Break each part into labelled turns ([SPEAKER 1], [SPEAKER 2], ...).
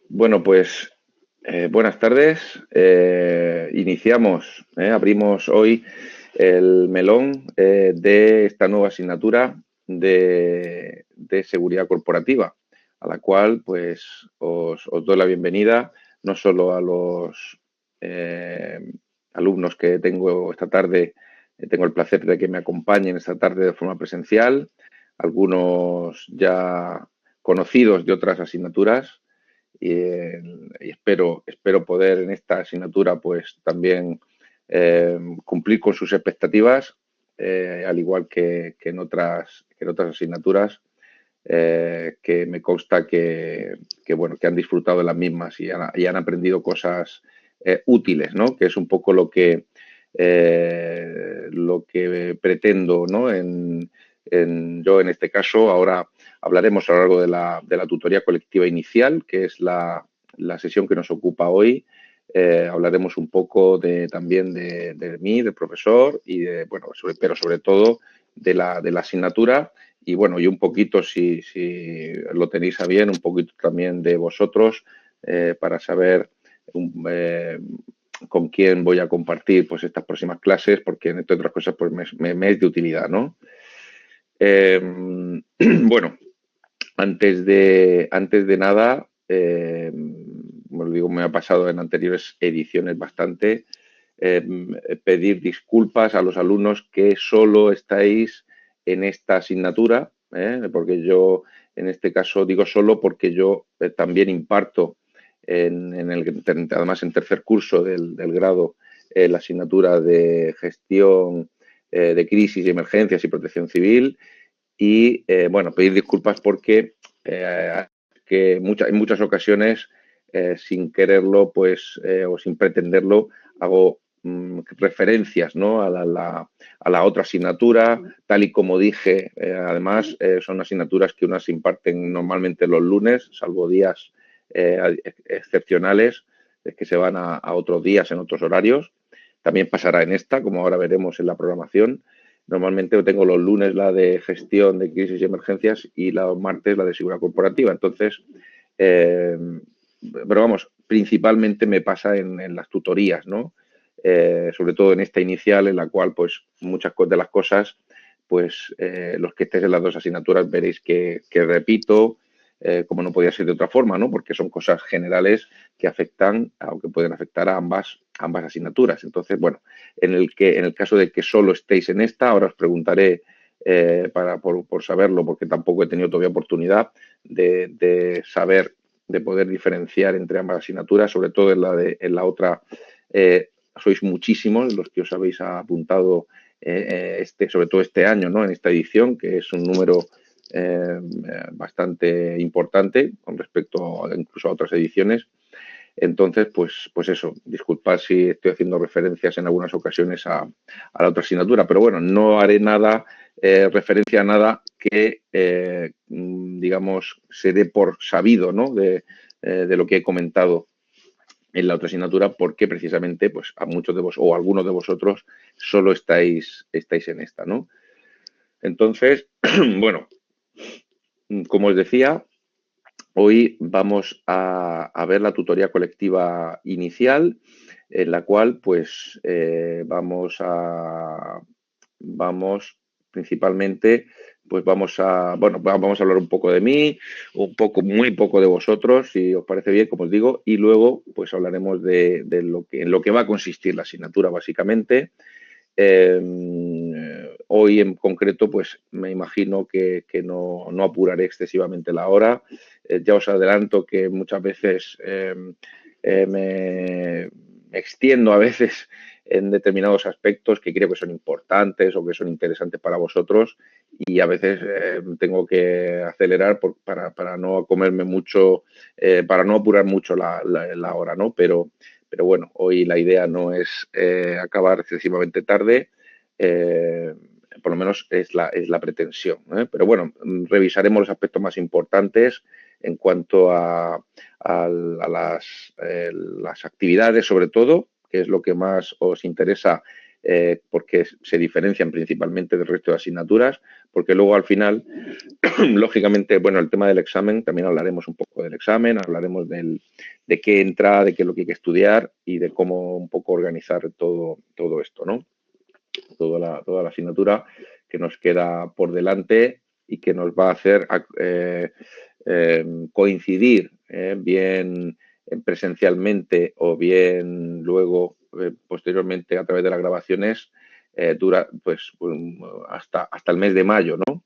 [SPEAKER 1] Bueno, pues buenas tardes. Abrimos hoy el melón de esta nueva asignatura de seguridad corporativa, a la cual pues os doy la bienvenida, no solo a los eh, alumnos que tengo esta tarde, tengo el placer de que me acompañen esta tarde de forma presencial, algunos ya conocidos de otras asignaturas y espero poder en esta asignatura pues también cumplir con sus expectativas, al igual que en otras asignaturas, que me consta bueno, que han disfrutado de las mismas y han aprendido cosas útiles, ¿no? Que es un poco lo que pretendo, ¿no? Yo en este caso ahora hablaremos a lo largo de la tutoría colectiva inicial, que es la sesión que nos ocupa hoy. Hablaremos un poco también de mí, del profesor, bueno, pero sobre todo de la asignatura. Y bueno, y un poquito, si lo tenéis a bien, un poquito también de vosotros para saber eh, con quién voy a compartir pues estas próximas clases, porque entre otras cosas pues me es de utilidad, ¿no? Eh, bueno, antes de nada, como digo, me ha pasado en anteriores ediciones bastante, eh, pedir disculpas a los alumnos que solo estáis en esta asignatura, porque yo en este caso digo solo porque yo también imparto además en tercer curso del grado, la asignatura de gestión de crisis y emergencias y protección civil y bueno, pedir disculpas porque que en muchas ocasiones, sin quererlo, pues, o sin pretenderlo, hago referencias, ¿no? A la otra asignatura, tal y como dije, además, son asignaturas que unas se imparten normalmente los lunes, salvo días excepcionales, que se van a otros días en otros horarios. También pasará en esta, como ahora veremos en la programación. Normalmente tengo los lunes la de gestión de crisis y emergencias y los martes la de seguridad corporativa. Entonces, eh, pero vamos, principalmente me pasa en las tutorías, ¿no? Sobre todo en esta inicial, en la cual, pues, muchas de las cosas, pues, los que estéis en las dos asignaturas veréis que repito, como no podía ser de otra forma, ¿no? Porque son cosas generales que afectan, aunque pueden afectar a ambas asignaturas. Entonces, bueno, en el caso de que solo estéis en esta, ahora os preguntaré por saberlo, porque tampoco he tenido todavía oportunidad de saber, de poder diferenciar entre ambas asignaturas, sobre todo en la otra. Sois muchísimos los que os habéis apuntado, sobre todo este año, ¿no? En esta edición, que es un número bastante importante con respecto incluso a otras ediciones. Entonces, pues eso, disculpad si estoy haciendo referencias en algunas ocasiones a la otra asignatura, pero bueno, no haré nada, referencia a nada que, digamos, se dé por sabido, ¿no? De lo que he comentado en la otra asignatura, porque precisamente, pues, a muchos de vos o a algunos de vosotros solo estáis en esta, ¿no? Entonces, bueno, como os decía, hoy vamos a ver la tutoría colectiva inicial, en la cual pues vamos principalmente, pues bueno, vamos a hablar un poco de mí, muy poco de vosotros, si os parece bien, como os digo, y luego pues hablaremos de en lo que va a consistir la asignatura básicamente. Hoy en concreto, pues me imagino que no apuraré excesivamente la hora. Ya os adelanto que muchas veces me extiendo a veces en determinados aspectos que creo que son importantes o que son interesantes para vosotros y a veces tengo que acelerar para no comerme mucho, para no apurar mucho la hora, ¿no? Pero bueno, hoy la idea no es acabar excesivamente tarde, eh, por lo menos es la pretensión, ¿eh? Pero bueno, revisaremos los aspectos más importantes en cuanto a las actividades, sobre todo, que es lo que más os interesa porque se diferencian principalmente del resto de asignaturas, porque luego al final, lógicamente, bueno, el tema del examen, también hablaremos un poco del examen, hablaremos de qué entra, de qué es lo que hay que estudiar y de cómo un poco organizar todo esto, ¿no? Toda la asignatura que nos queda por delante y que nos va a hacer coincidir bien presencialmente o bien luego posteriormente a través de las grabaciones dura pues hasta el mes de mayo, ¿no?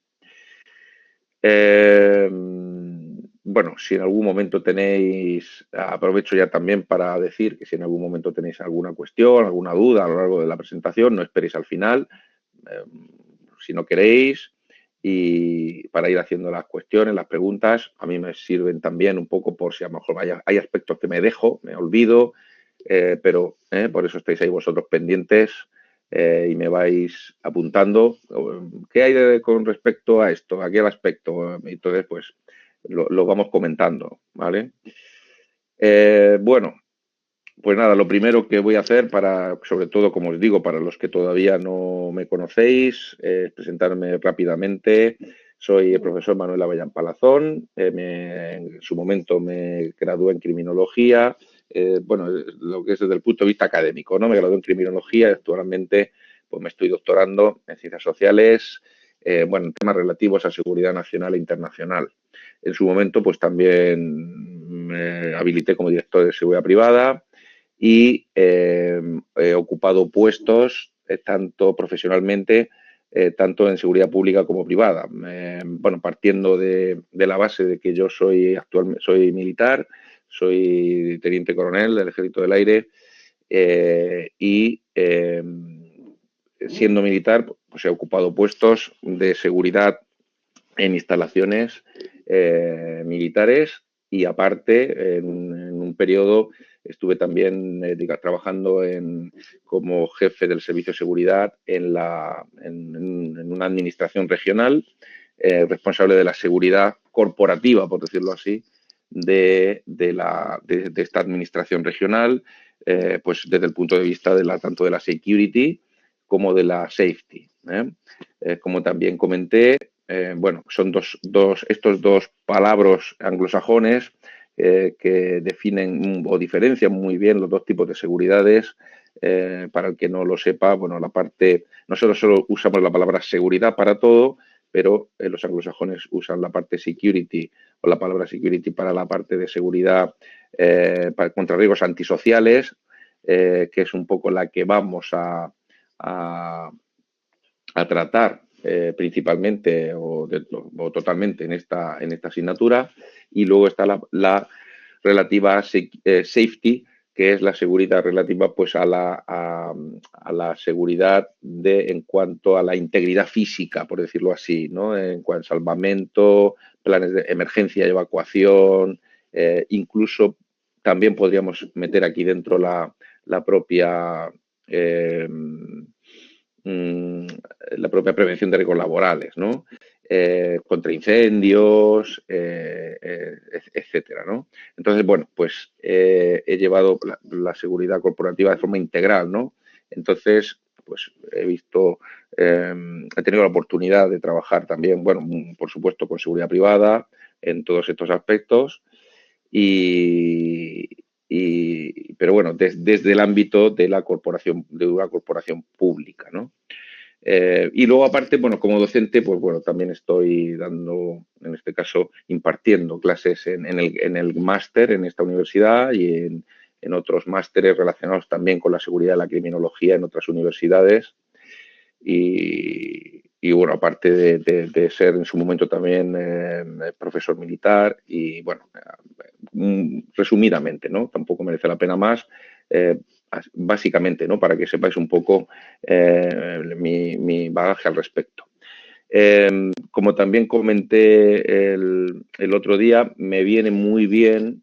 [SPEAKER 1] Bueno, si en algún momento tenéis, aprovecho ya también para decir que si en algún momento tenéis alguna cuestión, alguna duda a lo largo de la presentación, no esperéis al final, eh, si no queréis, y para ir haciendo las cuestiones, las preguntas, a mí me sirven también un poco por si a lo mejor hay aspectos que me dejo, me olvido, pero por eso estáis ahí vosotros pendientes y me vais apuntando qué hay con respecto a esto, a aquel aspecto. Entonces, pues lo vamos comentando, ¿vale? Bueno, pues nada, lo primero que voy a hacer para, sobre todo, como os digo, para los que todavía no me conocéis, es presentarme rápidamente. Soy el profesor Manuel Avellán Palazón. En su momento me gradué en criminología. Bueno, lo que es desde el punto de vista académico, ¿no? Me gradué en criminología y actualmente pues, me estoy doctorando en ciencias sociales, bueno, en temas relativos a seguridad nacional e internacional. En su momento, pues también me habilité como director de seguridad privada y he ocupado puestos tanto profesionalmente, tanto en seguridad pública como privada. Bueno, partiendo de la base de que yo soy militar, soy teniente coronel del Ejército del Aire y siendo militar, pues he ocupado puestos de seguridad en instalaciones militares y aparte en un periodo estuve también trabajando como jefe del servicio de seguridad en una administración regional responsable de la seguridad corporativa, por decirlo así, de esta administración regional, pues desde el punto de vista tanto de la security como de la safety. Como también comenté, bueno, son estos dos palabras anglosajones que definen o diferencian muy bien los dos tipos de seguridades. Para el que no lo sepa, bueno, nosotros solo usamos la palabra seguridad para todo, pero los anglosajones usan la parte security o la palabra security para la parte de seguridad contra riesgos antisociales, que es un poco la que vamos a tratar principalmente o totalmente en esta asignatura. Y luego está la relativa a safety, que es la seguridad relativa pues a la seguridad en cuanto a la integridad física, por decirlo así, ¿no? En cuanto a salvamento, planes de emergencia y evacuación, incluso también podríamos meter aquí dentro la propia la propia prevención de riesgos laborales, ¿no? Contra incendios, etcétera, ¿no? Entonces, bueno, pues he llevado la seguridad corporativa de forma integral, ¿no? Entonces, pues he tenido la oportunidad de trabajar también, bueno, por supuesto, con seguridad privada en todos estos aspectos y, pero bueno, desde el ámbito de una corporación pública, ¿no? Y luego, aparte, bueno, como docente, pues bueno, también estoy dando, en este caso, impartiendo clases en el máster en esta universidad y en otros másteres relacionados también con la seguridad de la criminología en otras universidades. Y bueno, aparte de ser en su momento también profesor militar y bueno, resumidamente, ¿no? Tampoco merece la pena más. Básicamente, ¿no? Para que sepáis un poco mi bagaje al respecto. Como también comenté el otro día, me viene muy bien,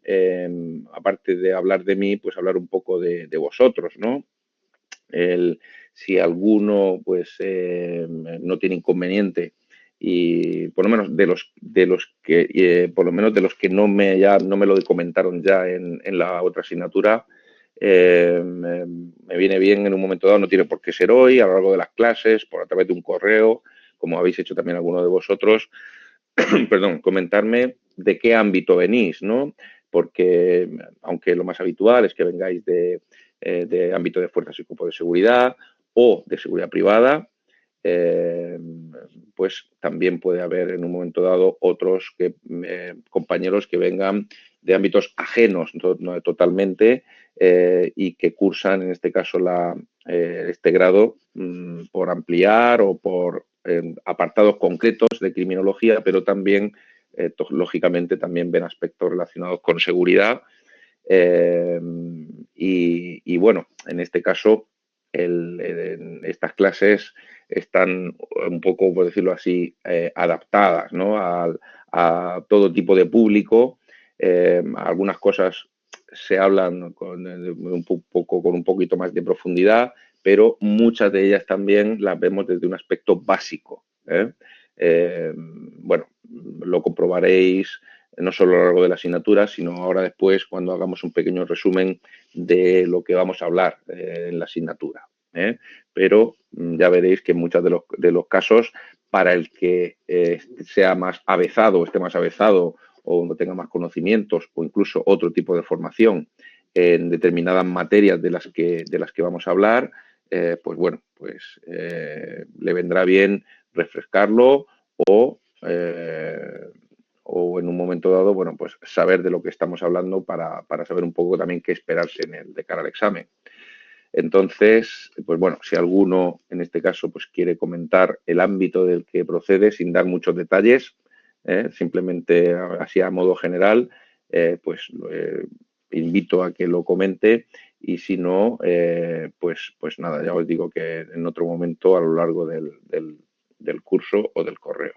[SPEAKER 1] aparte de hablar de mí, pues hablar un poco de vosotros, ¿no? Si alguno pues no tiene inconveniente y por lo menos de los que por lo menos de los que no me lo comentaron ya en la otra asignatura, me viene bien en un momento dado, no tiene por qué ser hoy, a lo largo de las clases, por a través de un correo, como habéis hecho también alguno de vosotros, perdón, comentarme de qué ámbito venís, ¿no? Porque aunque lo más habitual es que vengáis de ámbito de fuerzas y cuerpos de seguridad o de seguridad privada, eh, pues también puede haber en un momento dado otros compañeros que vengan de ámbitos ajenos no, totalmente y que cursan en este caso este grado por ampliar o por apartados concretos de criminología, pero también, lógicamente, también ven aspectos relacionados con seguridad. Y bueno, en este caso, estas clases están un poco, por decirlo así, adaptadas, ¿no? A todo tipo de público. Algunas cosas se hablan con un poquito más de profundidad, pero muchas de ellas también las vemos desde un aspecto básico. Bueno, lo comprobaréis no solo a lo largo de la asignatura, sino ahora después cuando hagamos un pequeño resumen de lo que vamos a hablar en la asignatura. Pero ya veréis que en muchos de los casos, para el que sea más avezado, esté más avezado o no tenga más conocimientos o incluso otro tipo de formación en determinadas materias de las que vamos a hablar, pues bueno, pues le vendrá bien refrescarlo o en un momento dado, bueno, pues saber de lo que estamos hablando para saber un poco también qué esperarse de cara al examen. Entonces, pues bueno, si alguno en este caso pues quiere comentar el ámbito del que procede sin dar muchos detalles, simplemente así a modo general, pues invito a que lo comente y si no, pues nada, ya os digo que en otro momento a lo largo del curso o del correo.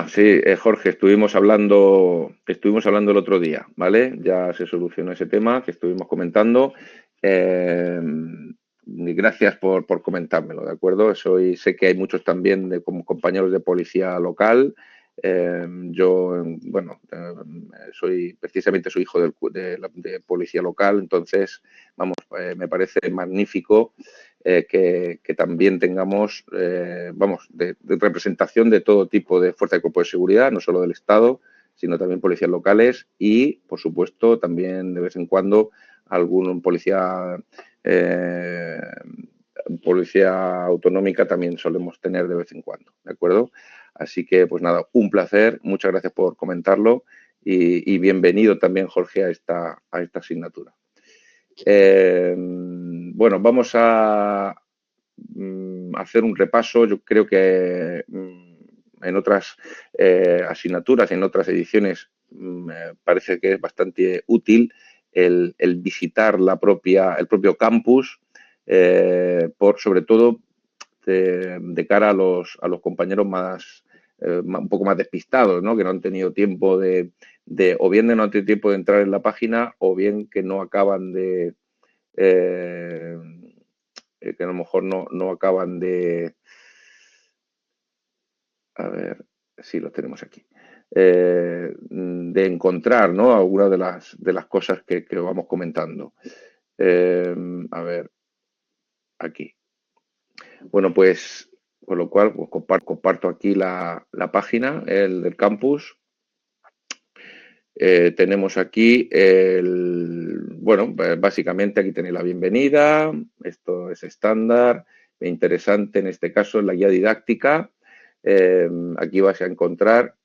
[SPEAKER 1] Sí, Jorge, estuvimos hablando el otro día, ¿vale? Ya se solucionó ese tema que estuvimos comentando. Eh, Gracias por comentármelo, ¿de acuerdo? Sé que hay muchos también como compañeros de policía local. Yo, bueno, precisamente soy hijo de policía local, entonces, vamos, me parece magnífico que también tengamos, vamos, de representación de todo tipo de fuerza de cuerpo de seguridad, no solo del Estado, sino también policías locales y, por supuesto, también de vez en cuando algún policía autonómica también solemos tener de vez en cuando, ¿de acuerdo? Así que, pues nada, un placer, muchas gracias por comentarlo y bienvenido también, Jorge, a esta asignatura. Bueno, vamos a hacer un repaso. Yo creo que en otras asignaturas, en otras ediciones, me parece que es bastante útil el visitar el propio campus, sobre todo de cara a los compañeros un poco más despistados, ¿no? Que no han tenido tiempo o bien de no han tenido tiempo de entrar en la página, o bien que no acaban eh, que a lo mejor no acaban a ver si lo tenemos aquí, de encontrar, ¿no? Algunas de las cosas que vamos comentando. A ver, aquí. Bueno, pues con lo cual pues comparto aquí la página del campus. Tenemos aquí bueno, básicamente aquí tenéis la bienvenida, esto es estándar, interesante en este caso es la guía didáctica. Aquí vas a encontrar,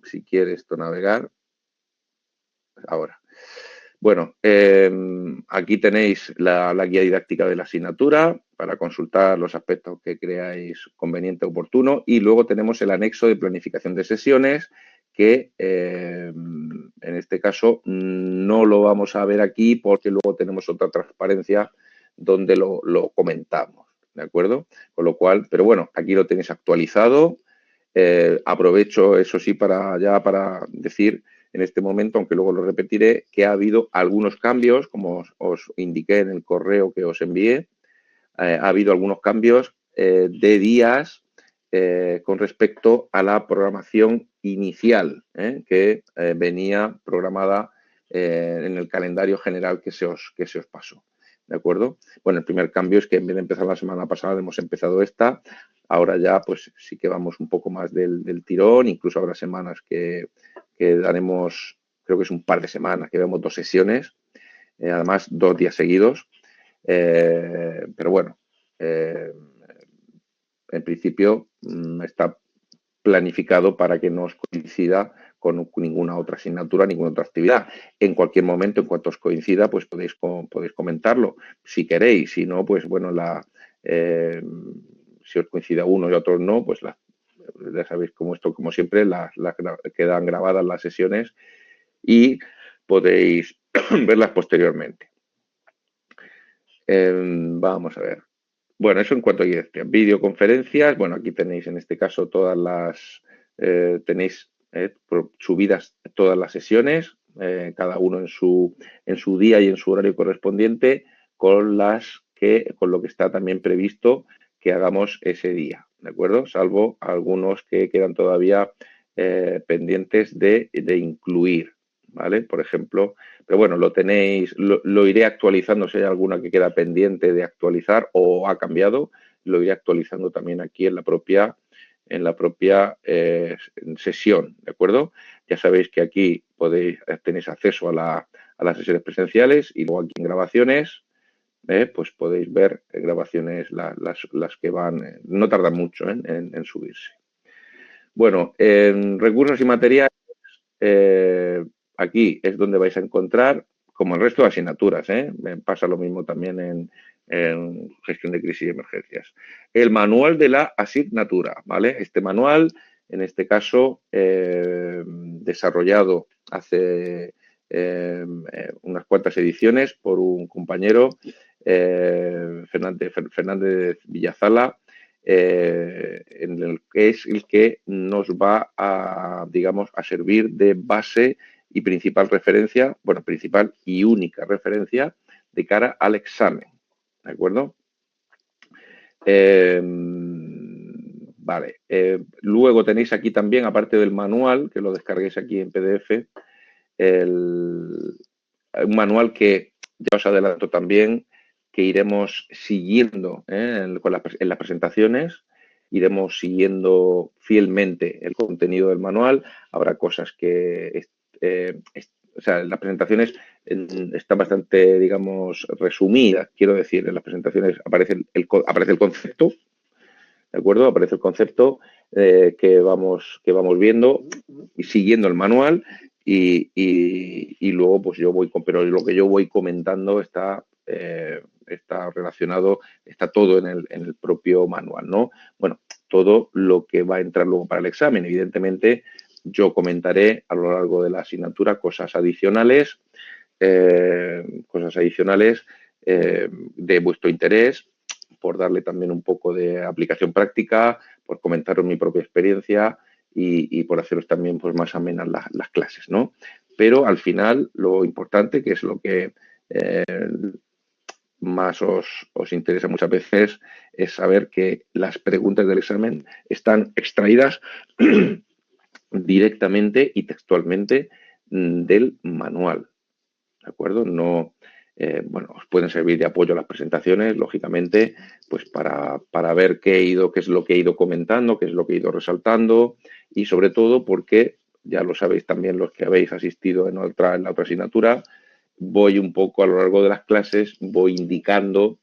[SPEAKER 1] si quieres esto navegar, ahora. Bueno, aquí tenéis la guía didáctica de la asignatura para consultar los aspectos que creáis conveniente o oportuno y luego tenemos el anexo de planificación de sesiones que en este caso no lo vamos a ver aquí porque luego tenemos otra transparencia donde lo comentamos, ¿de acuerdo? Con lo cual, pero bueno, aquí lo tenéis actualizado. Aprovecho, eso sí, para decir en este momento, aunque luego lo repetiré, que ha habido algunos cambios, como os indiqué en el correo que os envié, ha habido algunos cambios de días con respecto a la programación inicial que venía programada en el calendario general que se os pasó. ¿De acuerdo? Bueno, el primer cambio es que en vez de empezar la semana pasada, hemos empezado esta. Ahora ya, pues sí que vamos un poco más del tirón. Incluso habrá semanas que daremos, creo que es un par de semanas, que vemos 2 sesiones. Además, 2 días seguidos. Pero bueno, en principio está planificado para que no os coincida con ninguna otra asignatura, ninguna otra actividad. En cualquier momento, en cuanto os coincida, pues podéis comentarlo si queréis. Si no, pues bueno, si os coincida uno y otros no, pues ya sabéis como esto, como siempre, quedan grabadas las sesiones y podéis verlas posteriormente. Vamos a ver. Bueno, eso en cuanto a videoconferencias. Bueno, aquí tenéis en este caso todas las, tenéis subidas todas las sesiones, cada uno en su día y en su horario correspondiente, con lo que está también previsto que hagamos ese día, ¿de acuerdo? Salvo algunos que quedan todavía pendientes de incluir, ¿vale? Por ejemplo, pero bueno, lo tenéis, lo iré actualizando si hay alguna que queda pendiente de actualizar o ha cambiado, lo iré actualizando también aquí en la propia sesión, ¿de acuerdo? Ya sabéis que aquí tenéis acceso a las sesiones presenciales y luego aquí en grabaciones, pues podéis ver grabaciones, las que van, no tardan mucho en subirse. Bueno, en recursos y materiales, aquí es donde vais a encontrar, como el resto de asignaturas, pasa lo mismo también en gestión de crisis y emergencias. El manual de la asignatura, ¿vale? Este manual, en este caso, desarrollado hace unas cuantas ediciones por un compañero, Fernández Villazala, en el que es el que nos va a, digamos, a servir de base y principal referencia, bueno, principal y única referencia de cara al examen, ¿de acuerdo? Vale, luego tenéis aquí también, aparte del manual, que lo descarguéis aquí en PDF, un manual que ya os adelanto también, que iremos siguiendo en las presentaciones, iremos siguiendo fielmente el contenido del manual. Habrá cosas que, o sea, las presentaciones están bastante, digamos, resumidas. Quiero decir, en las presentaciones aparece el concepto, ¿de acuerdo? Aparece el concepto que vamos viendo y siguiendo el manual. Y luego, pues pero lo que yo voy comentando está relacionado, está todo en el propio manual, ¿no? Bueno, todo lo que va a entrar luego para el examen. Evidentemente, yo comentaré a lo largo de la asignatura cosas adicionales de vuestro interés, por darle también un poco de aplicación práctica, por comentaros mi propia experiencia y por haceros también pues, más amenas las clases, ¿no? Pero al final lo importante, que es lo que más os interesa muchas veces, es saber que las preguntas del examen están extraídas directamente y textualmente del manual, ¿de acuerdo? No, bueno, os pueden servir de apoyo a las presentaciones, lógicamente, pues para ver qué es lo que he ido comentando, qué es lo que he ido resaltando y sobre todo porque, ya lo sabéis también los que habéis asistido en la otra asignatura, voy un poco a lo largo de las clases, voy indicando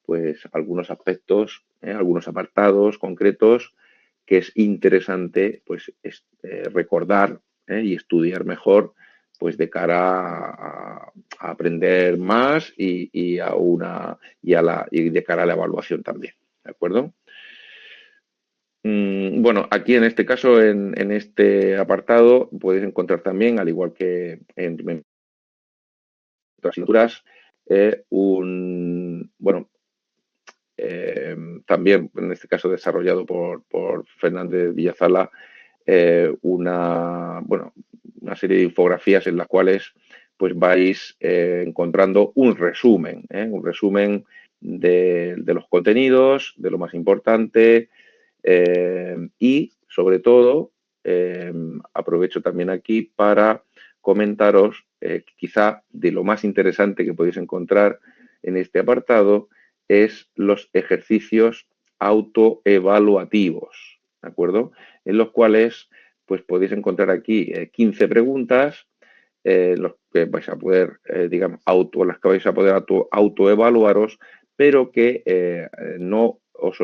[SPEAKER 1] pues algunos aspectos, algunos apartados concretos que es interesante pues recordar y estudiar mejor pues de cara a aprender más y de cara a la evaluación también, ¿de acuerdo? Bueno, aquí en este caso, en este apartado, podéis encontrar también, al igual que en otras asignaturas, también en este caso desarrollado por Fernández Villazala, una serie de infografías en las cuales pues vais encontrando un resumen de los contenidos, de lo más importante, Y, sobre todo, aprovecho también aquí para comentaros quizá de lo más interesante que podéis encontrar en este apartado es los ejercicios autoevaluativos, ¿de acuerdo? En los cuales pues podéis encontrar aquí 15 preguntas los que vais a poder, digamos, las que vais a poder autoevaluaros, pero que no os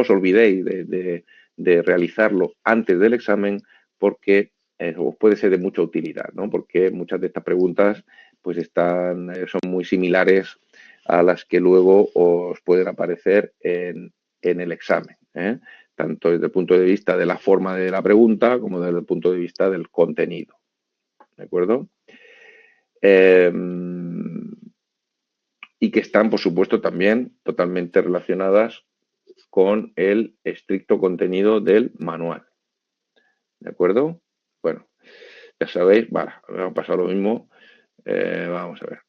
[SPEAKER 1] olvidéis de realizarlo antes del examen porque os puede ser de mucha utilidad, ¿no? Porque muchas de estas preguntas pues son muy similares a las que luego os pueden aparecer en el examen, ¿eh? Tanto desde el punto de vista de la forma de la pregunta como desde el punto de vista del contenido. ¿De acuerdo? Y que están, por supuesto, también totalmente relacionadas con el estricto contenido del manual. ¿De acuerdo? Bueno, ya sabéis, vale, me ha pasado lo mismo. Vamos a ver.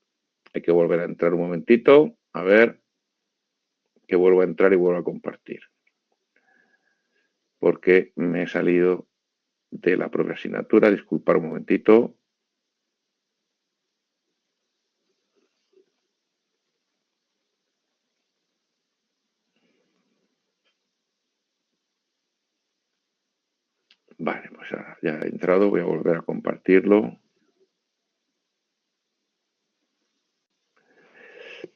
[SPEAKER 1] Hay que volver a entrar un momentito. A ver, que vuelvo a entrar y vuelvo a compartir. Porque me he salido de la propia asignatura. Disculpar un momentito. Vale, pues ya he entrado. Voy a volver a compartirlo.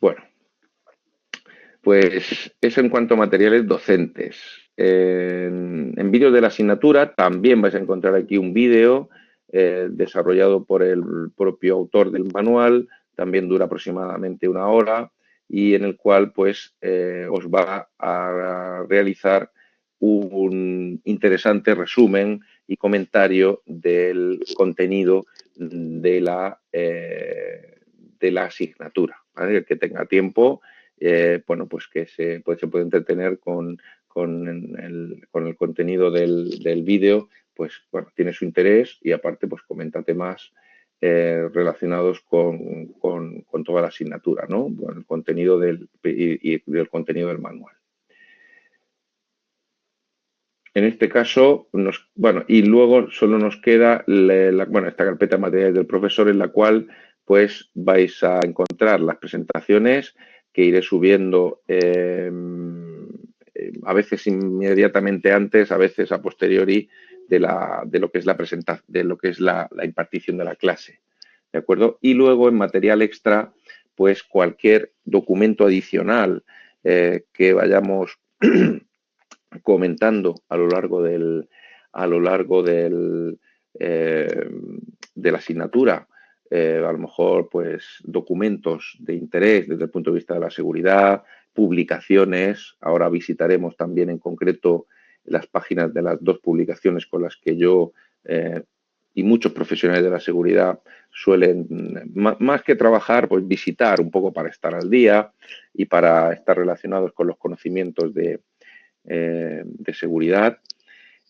[SPEAKER 1] Bueno, pues eso en cuanto a materiales docentes. En vídeos de la asignatura también vais a encontrar aquí un vídeo desarrollado por el propio autor del manual, también dura aproximadamente 1 hora y en el cual pues os va a realizar un interesante resumen y comentario del contenido de la asignatura, ¿vale? El que tenga tiempo bueno, pues que se puede entretener con el contenido del vídeo, pues bueno, tiene su interés y aparte pues comenta temas relacionados con toda la asignatura, ¿no? Con el contenido y del contenido del manual. En este caso, bueno, y luego solo nos queda esta carpeta de materiales del profesor en la cual pues vais a encontrar las presentaciones que iré subiendo a veces inmediatamente antes, a veces a posteriori de lo que es la presentación, de lo que es la impartición de la clase, ¿de acuerdo? Y luego en material extra, pues cualquier documento adicional que vayamos comentando a lo largo de la asignatura, a lo mejor pues documentos de interés desde el punto de vista de la seguridad, publicaciones. Ahora visitaremos también en concreto las páginas de las 2 publicaciones con las que yo y muchos profesionales de la seguridad suelen, más que trabajar, pues visitar un poco para estar al día y para estar relacionados con los conocimientos de seguridad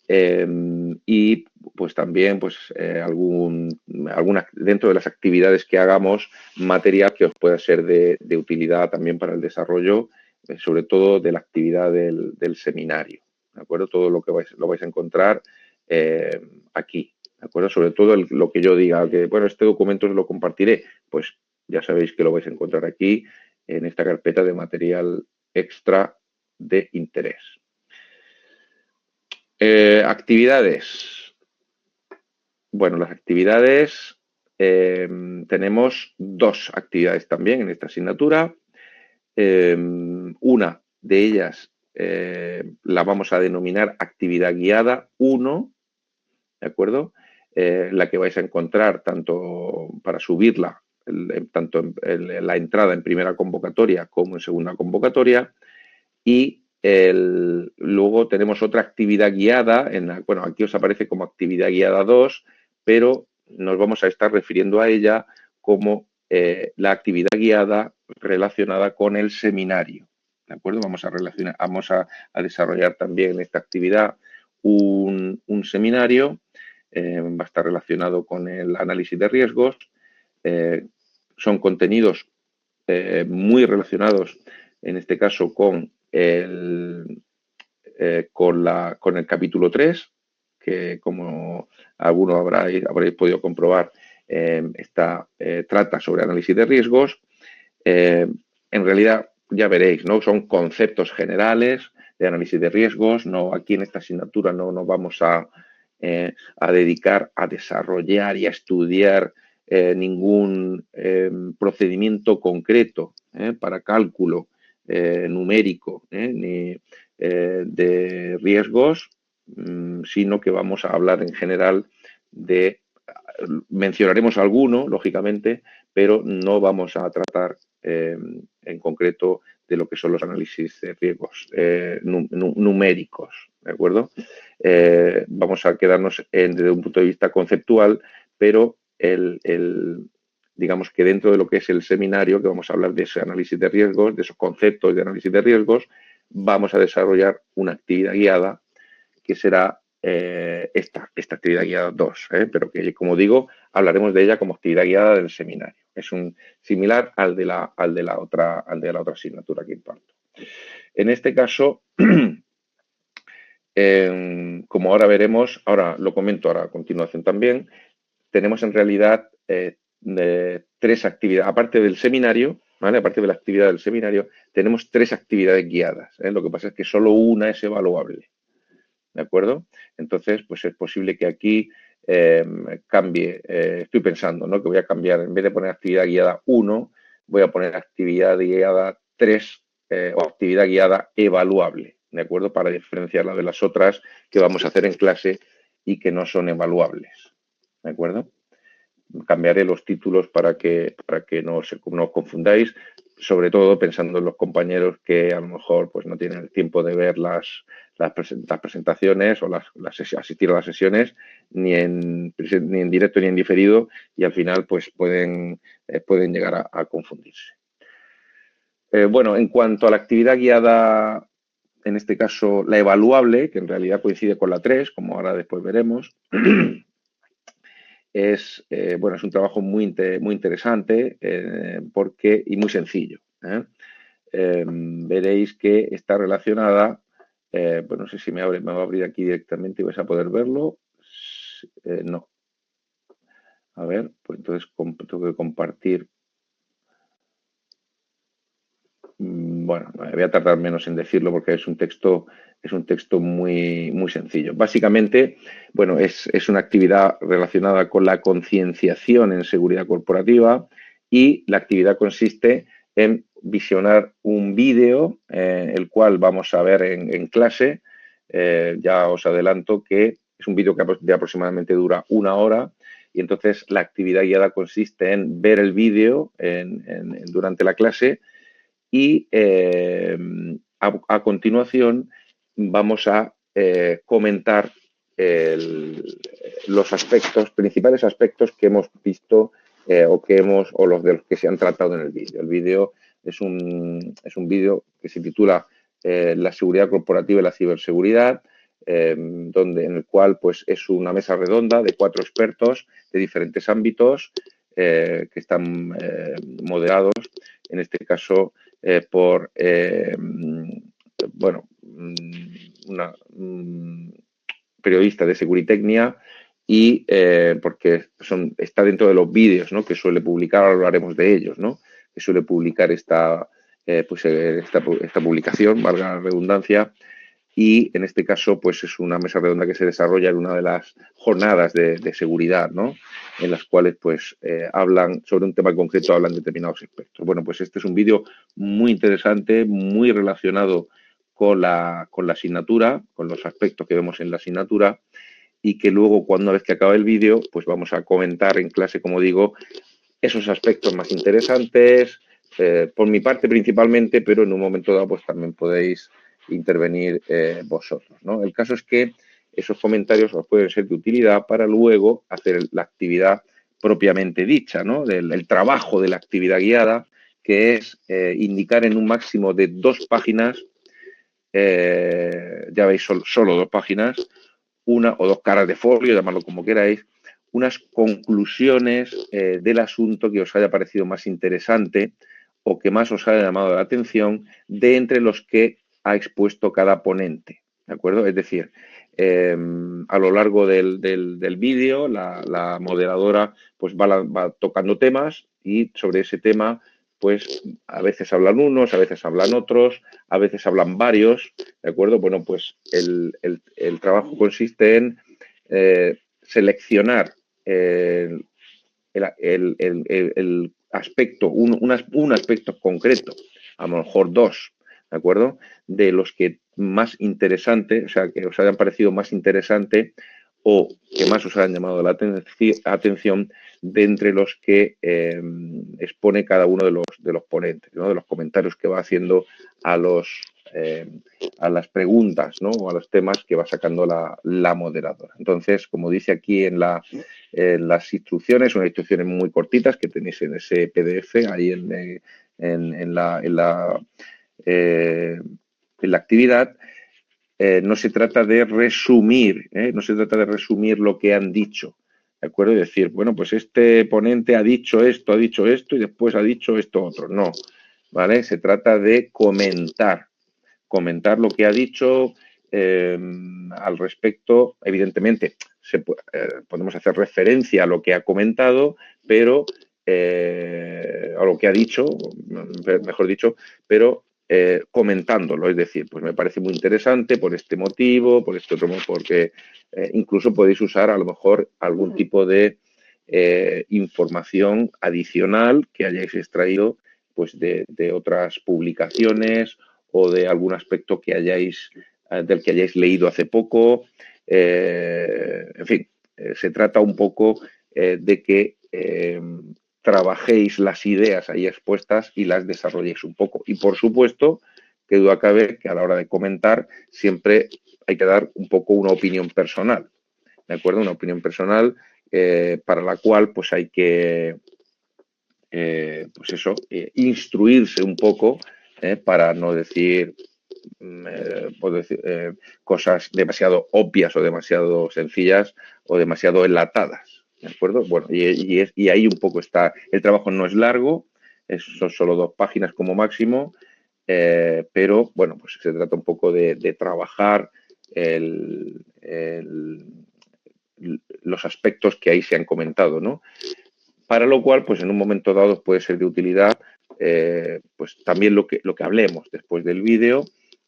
[SPEAKER 1] y pues también pues alguna dentro de las actividades que hagamos material que os pueda ser de utilidad también para el desarrollo sobre todo de la actividad del seminario, ¿de acuerdo? Todo lo que lo vais a encontrar aquí, ¿de acuerdo? Sobre todo lo que yo diga, que bueno, este documento os lo compartiré, pues ya sabéis que lo vais a encontrar aquí en esta carpeta de material extra de interés. Actividades. Bueno, las actividades, tenemos 2 actividades también en esta asignatura. Una de ellas la vamos a denominar actividad guiada 1, ¿de acuerdo? La que vais a encontrar tanto para subirla, tanto en la entrada en primera convocatoria como en segunda convocatoria. Y luego tenemos otra actividad guiada, bueno, aquí os aparece como actividad guiada 2, pero nos vamos a estar refiriendo a ella como la actividad guiada relacionada con el seminario, ¿de acuerdo? Vamos a desarrollar también en esta actividad un seminario, va a estar relacionado con el análisis de riesgos, son contenidos muy relacionados, en este caso, con con el capítulo 3, que como algunos habréis podido comprobar, trata sobre análisis de riesgos. En realidad, ya veréis, ¿no? Son conceptos generales de análisis de riesgos. No, aquí en esta asignatura no nos vamos a dedicar a desarrollar y a estudiar ningún procedimiento concreto para cálculo numérico ni de riesgos, sino que vamos a hablar en general de, mencionaremos alguno, lógicamente, pero no vamos a tratar en concreto de lo que son los análisis de riesgos numéricos, ¿de acuerdo? Vamos a quedarnos desde un punto de vista conceptual, pero digamos que dentro de lo que es el seminario, que vamos a hablar de ese análisis de riesgos, de esos conceptos de análisis de riesgos, vamos a desarrollar una actividad guiada que será esta actividad guiada 2, pero que, como digo, hablaremos de ella como actividad guiada del seminario. Es similar al de la otra asignatura que imparto. En este caso, como ahora veremos, ahora lo comento ahora a continuación también, tenemos en realidad tres actividades, aparte del seminario, ¿vale? Aparte de la actividad del seminario, tenemos tres actividades guiadas. Lo que pasa es que solo una es evaluable. ¿De acuerdo? Entonces, pues es posible que aquí cambie. Estoy pensando, ¿no? Que voy a cambiar, en vez de poner actividad guiada 1, voy a poner actividad guiada 3 o actividad guiada evaluable, ¿de acuerdo? Para diferenciarla de las otras que vamos a hacer en clase y que no son evaluables, ¿de acuerdo? Cambiaré los títulos para que no os confundáis, sobre todo pensando en los compañeros que a lo mejor pues no tienen el tiempo de ver las presentaciones o asistir a las sesiones ni en directo ni en diferido, y al final pues pueden llegar a confundirse. Bueno, en cuanto a la actividad guiada, en este caso la evaluable, que en realidad coincide con la 3, como ahora después veremos, es un trabajo muy interesante y muy sencillo. Veréis que está relacionada, pues no sé si me va a abrir aquí directamente y vais a poder verlo. No. A ver, pues entonces tengo que compartir. Bueno, voy a tardar menos en decirlo porque es un texto muy sencillo. Básicamente, bueno, es una actividad relacionada con la concienciación en seguridad corporativa, y la actividad consiste en visionar un vídeo, el cual vamos a ver en clase. Ya os adelanto que es un vídeo que aproximadamente dura 1 hora, y entonces la actividad guiada consiste en ver el vídeo durante la clase. Y a continuación vamos a comentar los principales aspectos que hemos visto o los de los que se han tratado en el vídeo. El vídeo es un vídeo que se titula La seguridad corporativa y la ciberseguridad, en el cual pues es una mesa redonda de 4 expertos de diferentes ámbitos que están moderados, en este caso, por una periodista de Seguritecnia, y porque está dentro de los vídeos, ¿no?, que suele publicar. Ahora hablaremos de ellos, ¿no?, que suele publicar esta publicación, valga la redundancia. Y en este caso, pues es una mesa redonda que se desarrolla en una de las jornadas de seguridad, ¿no?, en las cuales pues hablan sobre un tema concreto, hablan determinados expertos. Bueno, pues este es un vídeo muy interesante, muy relacionado con la asignatura, con los aspectos que vemos en la asignatura, y que luego, una vez que acabe el vídeo, pues vamos a comentar en clase, como digo, esos aspectos más interesantes, por mi parte principalmente, pero en un momento dado pues también podéis intervenir vosotros, ¿no? El caso es que esos comentarios os pueden ser de utilidad para luego hacer la actividad propiamente dicha, ¿no?, del trabajo de la actividad guiada, que es indicar en un máximo de 2 páginas, ya veis, solo 2 páginas, una o 2 caras de folio, llamadlo como queráis, unas conclusiones del asunto que os haya parecido más interesante o que más os haya llamado la atención de entre los que ha expuesto cada ponente, ¿De acuerdo? Es decir, a lo largo del vídeo, la moderadora pues va tocando temas y sobre ese tema, pues a veces hablan unos, a veces hablan otros, a veces hablan varios, ¿de acuerdo? Bueno, pues el trabajo consiste en seleccionar el, el aspecto, un aspecto concreto, a lo mejor dos, ¿de acuerdo? De los que más interesante, o sea, que os hayan parecido más interesante o que más os hayan llamado la atención de entre los que expone cada uno de los ponentes, ¿no? De los comentarios que va haciendo a los eh, a las preguntas, ¿no? O a los temas que va sacando la moderadora. Entonces, como dice aquí las instrucciones, unas instrucciones muy cortitas que tenéis en ese PDF ahí en la, en la, eh, en la actividad. No se trata de resumir, no se trata de resumir lo que han dicho, ¿de acuerdo? Y decir, bueno, pues este ponente ha dicho esto y después ha dicho esto otro. No, ¿vale? Se trata de comentar lo que ha dicho al respecto. Evidentemente, podemos hacer referencia a lo que ha comentado, pero a lo que ha dicho, mejor dicho, pero comentándolo, es decir, pues me parece muy interesante por este motivo, por este otro motivo, porque incluso podéis usar a lo mejor algún tipo de información adicional que hayáis extraído pues de otras publicaciones o de algún aspecto que del que hayáis leído hace poco. En fin, se trata un poco de que trabajéis las ideas ahí expuestas y las desarrolléis un poco. Y por supuesto, que duda cabe que a la hora de comentar siempre hay que dar un poco una opinión personal, ¿de acuerdo? Una opinión personal para la cual pues hay que pues eso, instruirse un poco para no decir, cosas demasiado obvias o demasiado sencillas o demasiado enlatadas, ¿de acuerdo? Bueno, y ahí un poco está, el trabajo no es largo, son solo 2 páginas como máximo, pero bueno, pues se trata un poco de trabajar los aspectos que ahí se han comentado, ¿no? Para lo cual, pues en un momento dado puede ser de utilidad pues también lo que hablemos después del vídeo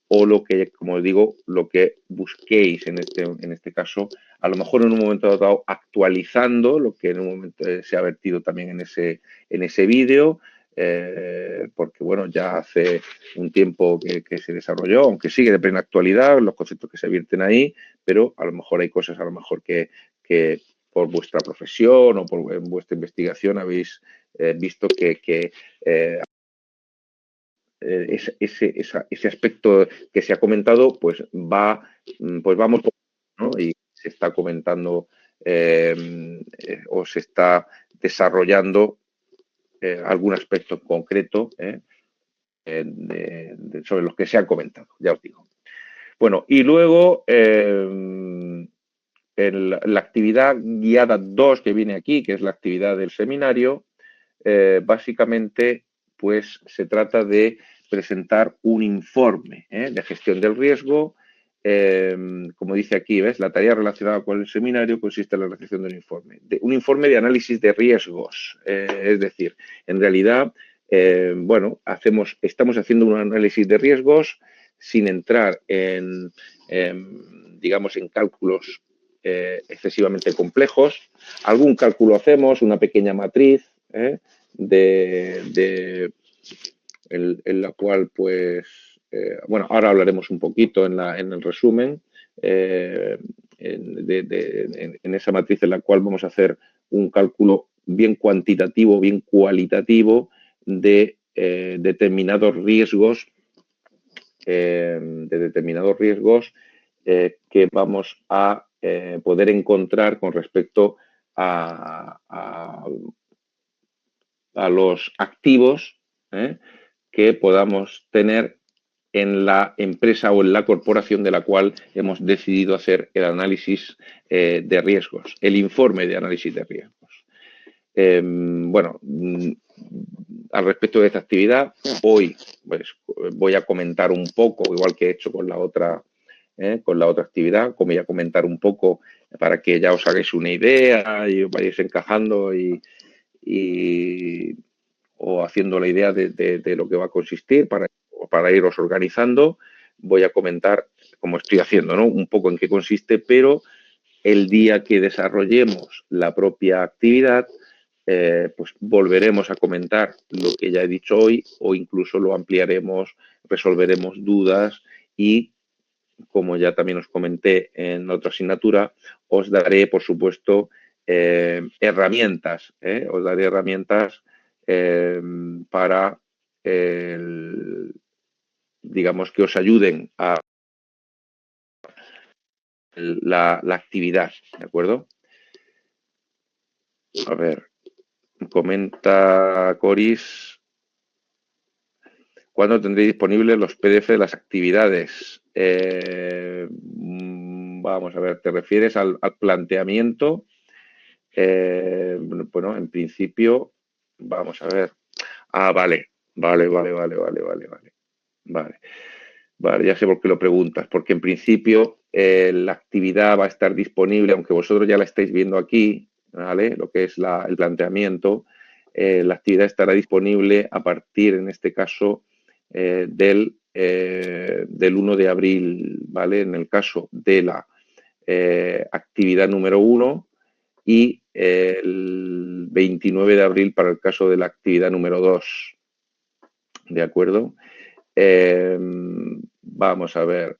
[SPEAKER 1] o lo que, como digo, lo que busquéis en este caso, a lo mejor en un momento dado actualizando lo que en un momento se ha vertido también en ese vídeo, porque bueno, ya hace un tiempo que se desarrolló, aunque sigue de plena actualidad los conceptos que se vierten ahí, pero a lo mejor hay cosas a lo mejor que por vuestra profesión o por vuestra investigación habéis visto que ese aspecto que se ha comentado, pues vamos, ¿no? Y se está comentando o se está desarrollando algún aspecto concreto sobre los que se han comentado, ya os digo. Bueno, y luego la actividad guiada 2 que viene aquí, que es la actividad del seminario, básicamente pues se trata de presentar un informe de gestión del riesgo. Como dice aquí, ¿ves? La tarea relacionada con el seminario consiste en la realización de un informe de análisis de riesgos. Es decir, en realidad, bueno, estamos haciendo un análisis de riesgos sin entrar digamos, en cálculos excesivamente complejos. Algún cálculo hacemos, una pequeña matriz, en la cual, pues, bueno, ahora hablaremos un poquito en el resumen, en esa matriz en la cual vamos a hacer un cálculo bien cuantitativo, bien cualitativo de determinados riesgos, que vamos a poder encontrar con respecto a los activos que podamos tener en la empresa o en la corporación de la cual hemos decidido hacer el análisis de riesgos, el informe de análisis de riesgos. Bueno, al respecto de esta actividad, hoy pues, voy a comentar un poco, igual que he hecho con la otra con la otra actividad, como ya comentar un poco para que ya os hagáis una idea y os vayáis encajando y o haciendo la idea de lo que va a consistir para iros organizando. Voy a comentar, como estoy haciendo, ¿no? Un poco en qué consiste, pero el día que desarrollemos la propia actividad, pues volveremos a comentar lo que ya he dicho hoy o incluso lo ampliaremos, resolveremos dudas y, como ya también os comenté en otra asignatura, os daré, por supuesto, herramientas. Os daré herramientas para, digamos, que os ayuden a la actividad, ¿de acuerdo? A ver, comenta Coris, ¿cuándo tendréis disponibles los PDF de las actividades? Vamos a ver, ¿te refieres al planteamiento? Bueno, en principio, vamos a ver. Ah, vale, vale, vale, vale, vale, vale, vale. Vale, vale, ya sé por qué lo preguntas, porque en principio la actividad va a estar disponible, aunque vosotros ya la estáis viendo aquí, ¿vale? Lo que es el planteamiento, la actividad estará disponible a partir, en este caso, del 1 de abril, ¿vale? En el caso de la actividad número 1 y el 29 de abril para el caso de la actividad número 2, ¿de acuerdo? Vamos a ver.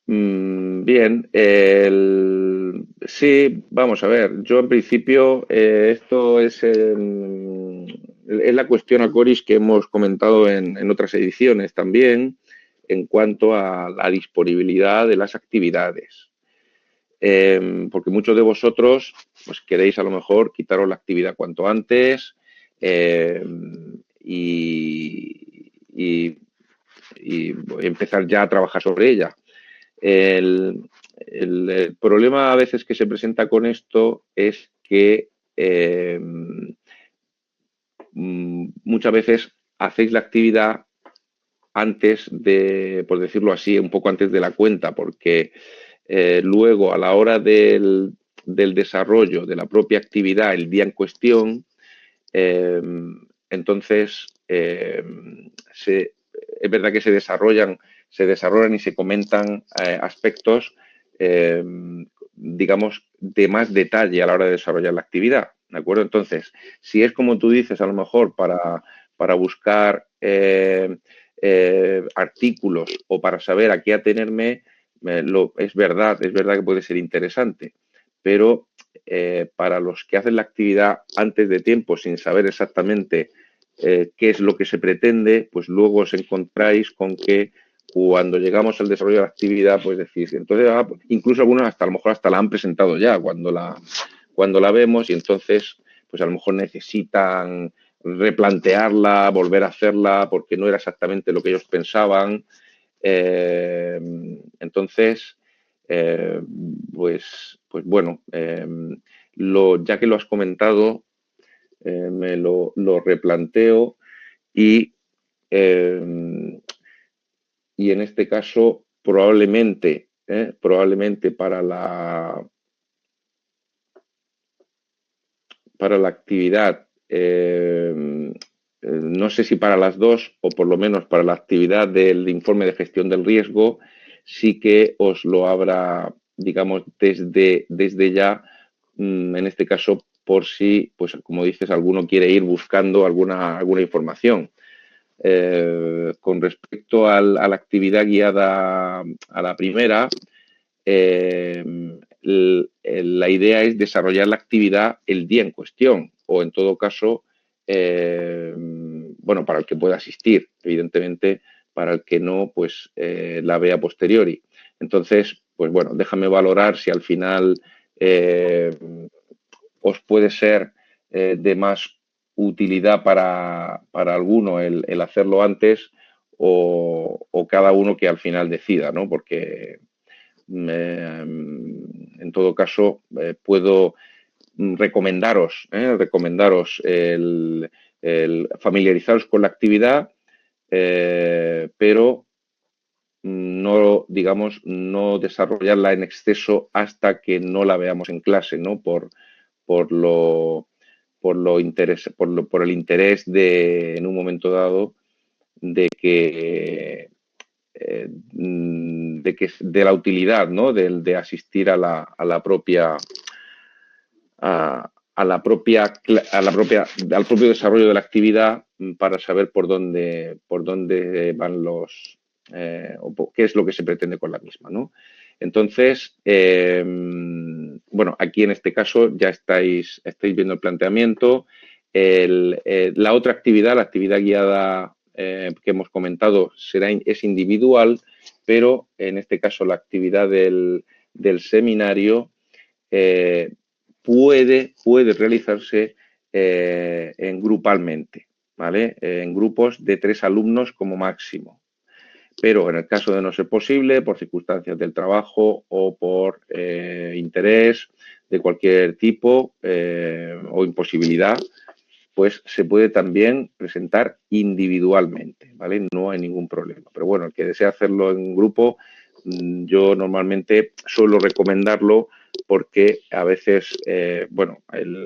[SPEAKER 1] Bien, sí, vamos a ver. Yo en principio esto es la cuestión a Coris que hemos comentado en otras ediciones también en cuanto a la disponibilidad de las actividades. Porque muchos de vosotros pues queréis a lo mejor quitaros la actividad cuanto antes y empezar ya a trabajar sobre ella. El problema a veces que se presenta con esto es que muchas veces hacéis la actividad antes de, por decirlo así, un poco antes de la cuenta, porque luego a la hora del desarrollo de la propia actividad el día en cuestión, entonces es verdad que se desarrollan y se comentan aspectos, digamos, de más detalle a la hora de desarrollar la actividad, ¿de acuerdo? Entonces, si es como tú dices, a lo mejor para buscar artículos o para saber a qué atenerme, es verdad que puede ser interesante, pero para los que hacen la actividad antes de tiempo sin saber exactamente qué es lo que se pretende, pues luego os encontráis con que cuando llegamos al desarrollo de la actividad, pues decís, entonces, incluso algunos hasta a lo mejor hasta la han presentado ya cuando la vemos y entonces, pues a lo mejor necesitan replantearla, volver a hacerla porque no era exactamente lo que ellos pensaban. Entonces, pues bueno, ya que lo has comentado, me lo replanteo y, y en este caso probablemente para la actividad, no sé si para las dos o por lo menos para la actividad del informe de gestión del riesgo, sí que os lo habrá, digamos, desde ya, en este caso, por si, pues como dices, alguno quiere ir buscando alguna información. Con respecto a la actividad guiada a la primera, la idea es desarrollar la actividad el día en cuestión o en todo caso, bueno, para el que pueda asistir, evidentemente, para el que no, pues la vea a posteriori. Entonces, pues bueno, déjame valorar si al final os puede ser de más utilidad para alguno el hacerlo antes o cada uno que al final decida, ¿no? Porque en todo caso, puedo recomendaros el familiarizaros con la actividad pero no, digamos, no desarrollarla en exceso hasta que no la veamos en clase, ¿no? Por lo, por el interés de, en un momento dado, de que de la utilidad, ¿no? De asistir a la propia al propio desarrollo de la actividad para saber por dónde van o qué es lo que se pretende con la misma, ¿no? Entonces, bueno, aquí en este caso ya estáis viendo el planteamiento. La otra actividad, la actividad guiada que hemos comentado, es individual, pero en este caso la actividad del seminario eh, puede realizarse grupalmente, ¿vale? En grupos de 3 alumnos como máximo. Pero en el caso de no ser posible, por circunstancias del trabajo o por interés de cualquier tipo o imposibilidad, pues se puede también presentar individualmente, ¿vale? No hay ningún problema. Pero bueno, el que desea hacerlo en grupo, yo normalmente suelo recomendarlo porque a veces, bueno,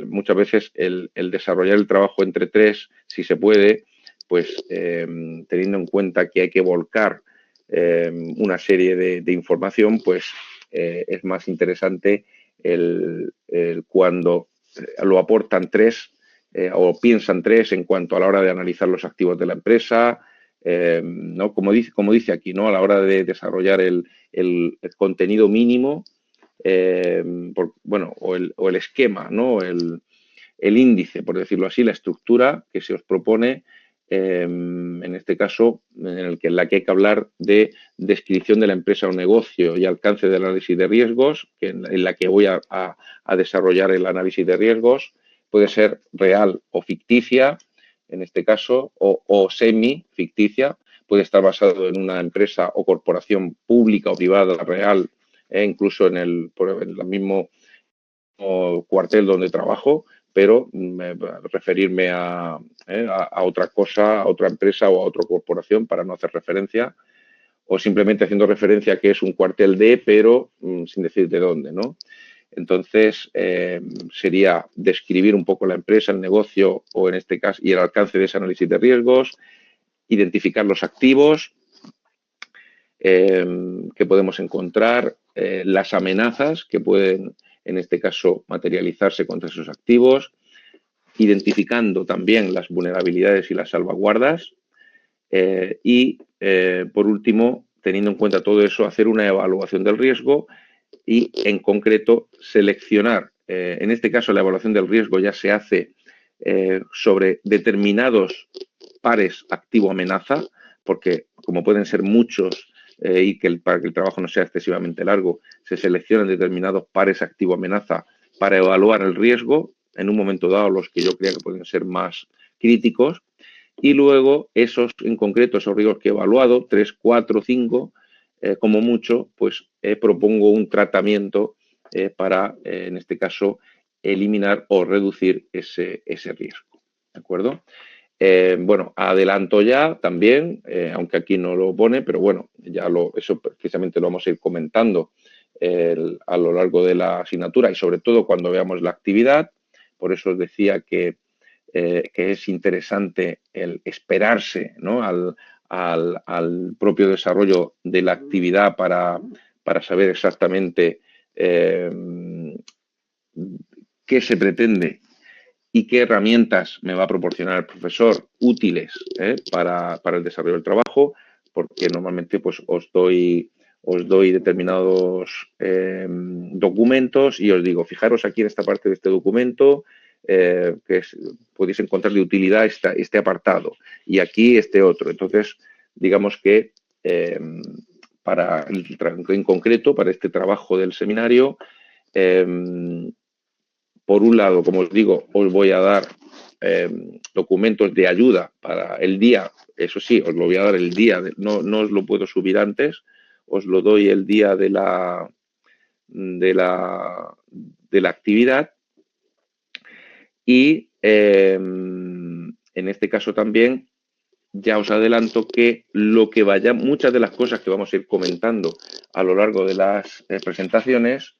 [SPEAKER 1] muchas veces el desarrollar el trabajo entre 3, si se puede, pues teniendo en cuenta que hay que volcar una serie de información, pues es más interesante cuando lo aportan 3 o piensan 3 en cuanto a la hora de analizar los activos de la empresa, ¿no? Como dice aquí, ¿no? A la hora de desarrollar el contenido mínimo, bueno, o el esquema, ¿no? El índice, por decirlo así, la estructura que se os propone, en este caso, en la que hay que hablar de descripción de la empresa o negocio y alcance del análisis de riesgos, en la que voy a desarrollar el análisis de riesgos. Puede ser real o ficticia, en este caso, o semi-ficticia. Puede estar basado en una empresa o corporación pública o privada real, incluso en el mismo cuartel donde trabajo, pero referirme a otra cosa, a otra empresa o a otra corporación para no hacer referencia, o simplemente haciendo referencia a que es un cuartel de, pero sin decir de dónde, ¿no? Entonces, sería describir un poco la empresa, el negocio o en este caso, y el alcance de ese análisis de riesgos, identificar los activos que podemos encontrar, las amenazas que pueden, en este caso, materializarse contra esos activos, identificando también las vulnerabilidades y las salvaguardas y, por último, teniendo en cuenta todo eso, hacer una evaluación del riesgo y, en concreto, seleccionar. En este caso, la evaluación del riesgo ya se hace sobre determinados pares activo-amenaza, porque como pueden ser muchos y para que el trabajo no sea excesivamente largo, se seleccionan determinados pares activo-amenaza para evaluar el riesgo, en un momento dado los que yo creo que pueden ser más críticos, y luego esos en concreto, esos riesgos que he evaluado, 3, 4, 5, como mucho, pues propongo un tratamiento para, en este caso, eliminar o reducir ese riesgo. ¿De acuerdo? Bueno, adelanto ya también, aunque aquí no lo pone, pero bueno, eso precisamente lo vamos a ir comentando a lo largo de la asignatura y sobre todo cuando veamos la actividad. Por eso os decía que es interesante el esperarse, ¿no? al propio desarrollo de la actividad para saber exactamente qué se pretende y qué herramientas me va a proporcionar el profesor útiles para el desarrollo del trabajo, porque normalmente pues os doy determinados documentos y os digo, fijaros aquí en esta parte de este documento podéis encontrar de utilidad este apartado y aquí este otro. Entonces, digamos que en concreto, para este trabajo del seminario, por un lado, como os digo, os voy a dar documentos de ayuda para el día, eso sí, os lo voy a dar el día, no os lo puedo subir antes, os lo doy el día de la actividad y en este caso también ya os adelanto que muchas de las cosas que vamos a ir comentando a lo largo de las presentaciones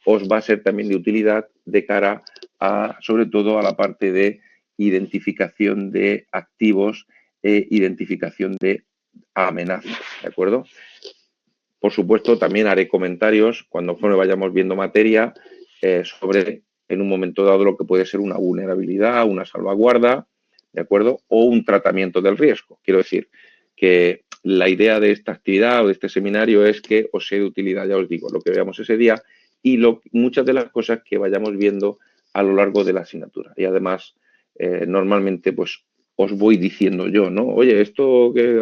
[SPEAKER 1] os va a ser también de utilidad de cara a, sobre todo, a la parte de identificación de activos e identificación de amenazas, ¿de acuerdo? Por supuesto, también haré comentarios cuando vayamos viendo materia sobre, en un momento dado, lo que puede ser una vulnerabilidad, una salvaguarda, ¿de acuerdo? O un tratamiento del riesgo. Quiero decir que la idea de esta actividad o de este seminario es que os sea de utilidad, ya os digo, lo que veamos ese día y muchas de las cosas que vayamos viendo a lo largo de la asignatura. Y además, normalmente, pues os voy diciendo yo, ¿no? Oye, esto que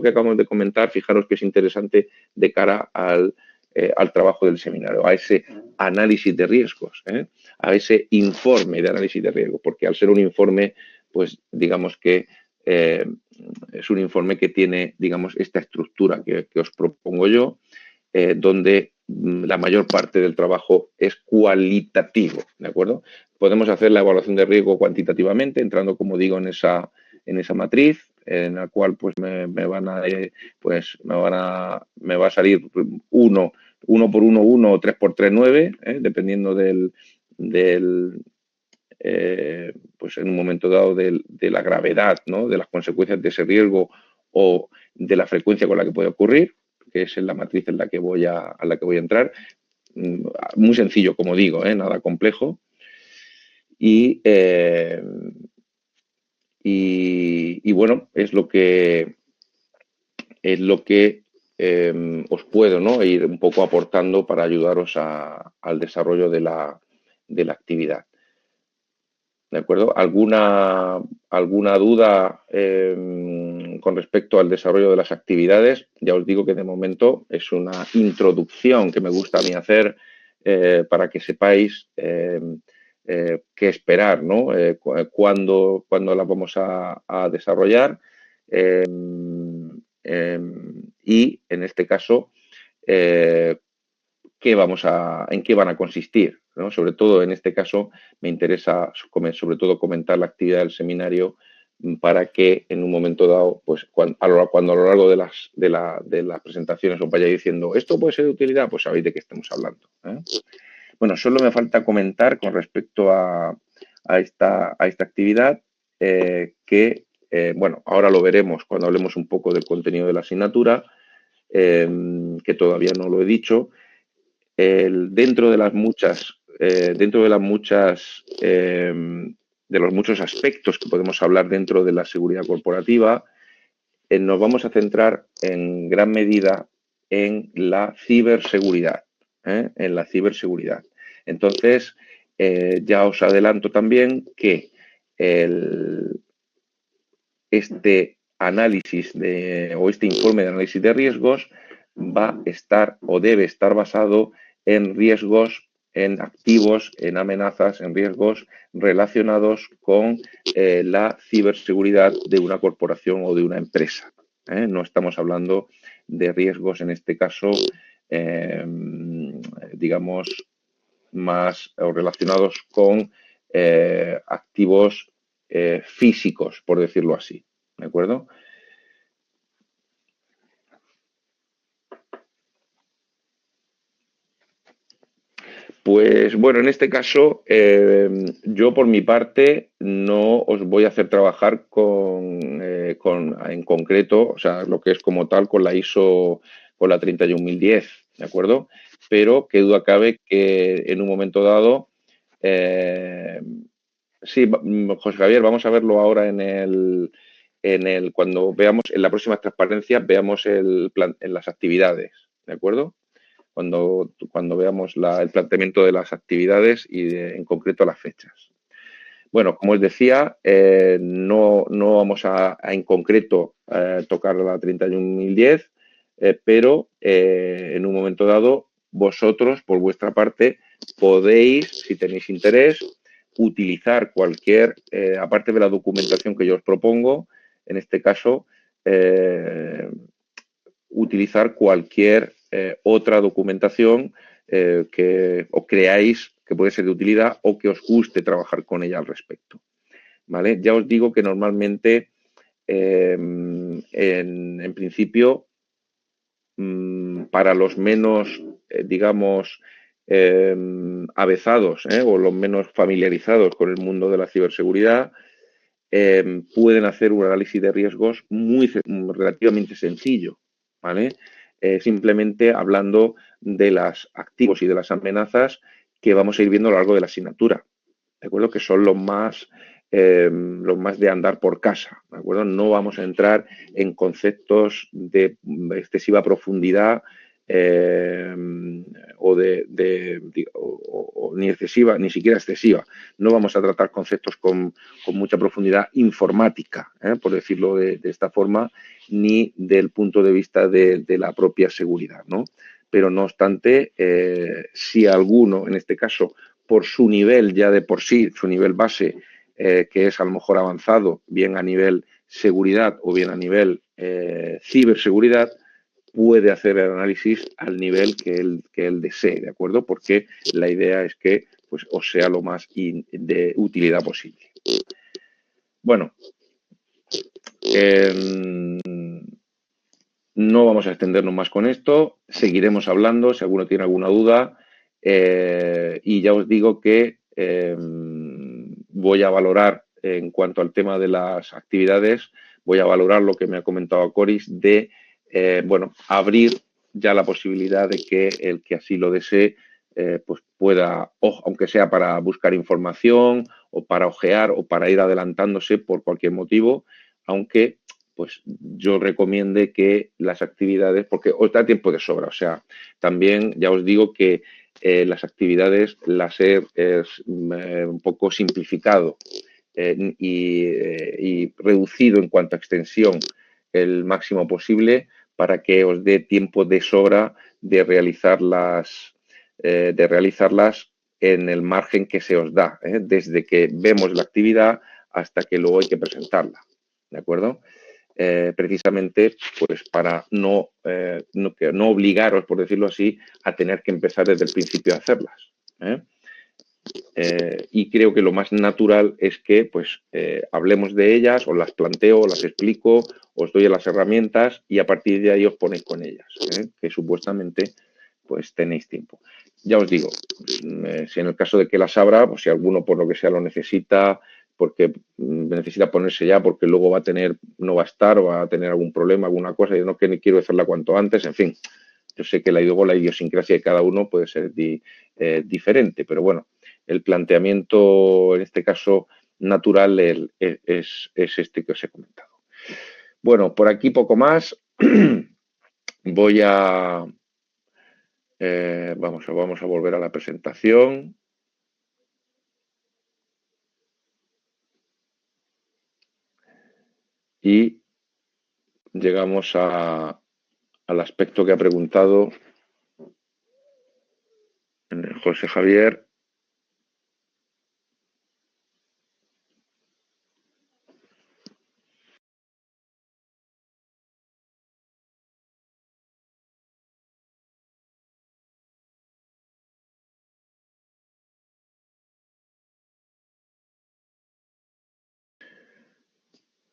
[SPEAKER 1] acabamos de comentar, fijaros que es interesante de cara al trabajo del seminario, a ese análisis de riesgos, a ese informe de análisis de riesgos, porque al ser un informe, pues digamos que es un informe que tiene, digamos, esta estructura que os propongo yo, donde la mayor parte del trabajo es cualitativo, ¿de acuerdo? Podemos hacer la evaluación de riesgo cuantitativamente, entrando, como digo, en esa matriz, en la cual pues me va a salir uno por uno o 3 por 3, 9, dependiendo pues en un momento dado de la gravedad, ¿no? De las consecuencias de ese riesgo o de la frecuencia con la que puede ocurrir, que es en la matriz a la que voy a entrar. Muy sencillo, como digo, nada complejo. Y bueno, es lo que os puedo, ¿no?, ir un poco aportando para ayudaros al desarrollo de la actividad. ¿De acuerdo? ¿Alguna duda con respecto al desarrollo de las actividades? Ya os digo que de momento es una introducción que me gusta a mí hacer para que sepáis qué esperar, ¿no? Cuándo la vamos a desarrollar y, en este caso, en qué van a consistir, ¿no? Sobre todo, en este caso, me interesa sobre todo comentar la actividad del seminario para que en un momento dado, pues cuando a lo largo de las presentaciones os vaya diciendo esto puede ser de utilidad, pues sabéis de qué estamos hablando, ¿eh? Bueno, solo me falta comentar con respecto a esta actividad que, bueno, ahora lo veremos cuando hablemos un poco del contenido de la asignatura, que todavía no lo he dicho. Dentro de los muchos aspectos que podemos hablar dentro de la seguridad corporativa, nos vamos a centrar en gran medida en la ciberseguridad, en la ciberseguridad. Entonces, ya os adelanto también que este análisis o este informe de análisis de riesgos va a estar o debe estar basado en riesgos, en activos, en amenazas, en riesgos relacionados con la ciberseguridad de una corporación o de una empresa. No estamos hablando de riesgos, en este caso, digamos, más relacionados con activos físicos, por decirlo así. ¿De acuerdo? Pues bueno, en este caso, yo por mi parte no os voy a hacer trabajar en concreto, o sea, lo que es como tal con la ISO, con la 31010, ¿de acuerdo? Pero qué duda cabe que en un momento dado, sí, José Javier, vamos a verlo ahora cuando veamos en la próxima transparencia, veamos en las actividades, ¿de acuerdo? Cuando veamos el planteamiento de las actividades y en concreto las fechas. Bueno, como os decía, no vamos a en concreto tocar la 31010, pero en un momento dado vosotros, por vuestra parte, podéis, si tenéis interés, utilizar cualquier, aparte de la documentación que yo os propongo, en este caso, utilizar cualquier otra documentación que os creáis que puede ser de utilidad o que os guste trabajar con ella al respecto. ¿Vale? Ya os digo que normalmente en principio, para los menos, digamos, avezados o los menos familiarizados con el mundo de la ciberseguridad, pueden hacer un análisis de riesgos relativamente sencillo, ¿vale? Simplemente hablando de los activos y de las amenazas que vamos a ir viendo a lo largo de la asignatura, ¿de acuerdo? Que son los más de andar por casa, ¿de acuerdo? No vamos a entrar en conceptos de excesiva profundidad ni excesiva, ni siquiera excesiva. No vamos a tratar conceptos con mucha profundidad informática, por decirlo de esta forma, ni del punto de vista de la propia seguridad, ¿no? Pero no obstante, si alguno, en este caso, por su nivel ya de por sí, su nivel base, que es a lo mejor avanzado, bien a nivel seguridad o bien a nivel ciberseguridad, puede hacer el análisis al nivel que él desee, ¿de acuerdo? Porque la idea es que pues, os sea lo más de utilidad posible. Bueno, no vamos a extendernos más con esto, seguiremos hablando si alguno tiene alguna duda y ya os digo que voy a valorar en cuanto al tema de las actividades, voy a valorar lo que me ha comentado Coris de, bueno, abrir ya la posibilidad de que el que así lo desee pues pueda, aunque sea para buscar información o para ojear o para ir adelantándose por cualquier motivo, aunque pues yo recomiende que las actividades, porque os da tiempo de sobra, o sea, también ya os digo que las actividades las he un poco simplificado y reducido en cuanto a extensión el máximo posible para que os dé tiempo de sobra de realizarlas en el margen que se os da, desde que vemos la actividad hasta que luego hay que presentarla, ¿de acuerdo? Precisamente pues para no obligaros, por decirlo así, a tener que empezar desde el principio a hacerlas. Y creo que lo más natural es que pues hablemos de ellas, os las planteo, os las explico, os doy las herramientas y a partir de ahí os ponéis con ellas, que supuestamente pues tenéis tiempo. Ya os digo, si en el caso de que las abra, pues si alguno por lo que sea lo necesita, porque necesita ponerse ya, porque luego no va a estar o va a tener algún problema, alguna cosa, yo no quiero hacerla cuanto antes, en fin. Yo sé que la idiosincrasia de cada uno puede ser diferente, pero bueno, el planteamiento, en este caso, natural es este que os he comentado. Bueno, por aquí poco más. Voy a... vamos a volver a la presentación. Y llegamos al aspecto que ha preguntado José Javier.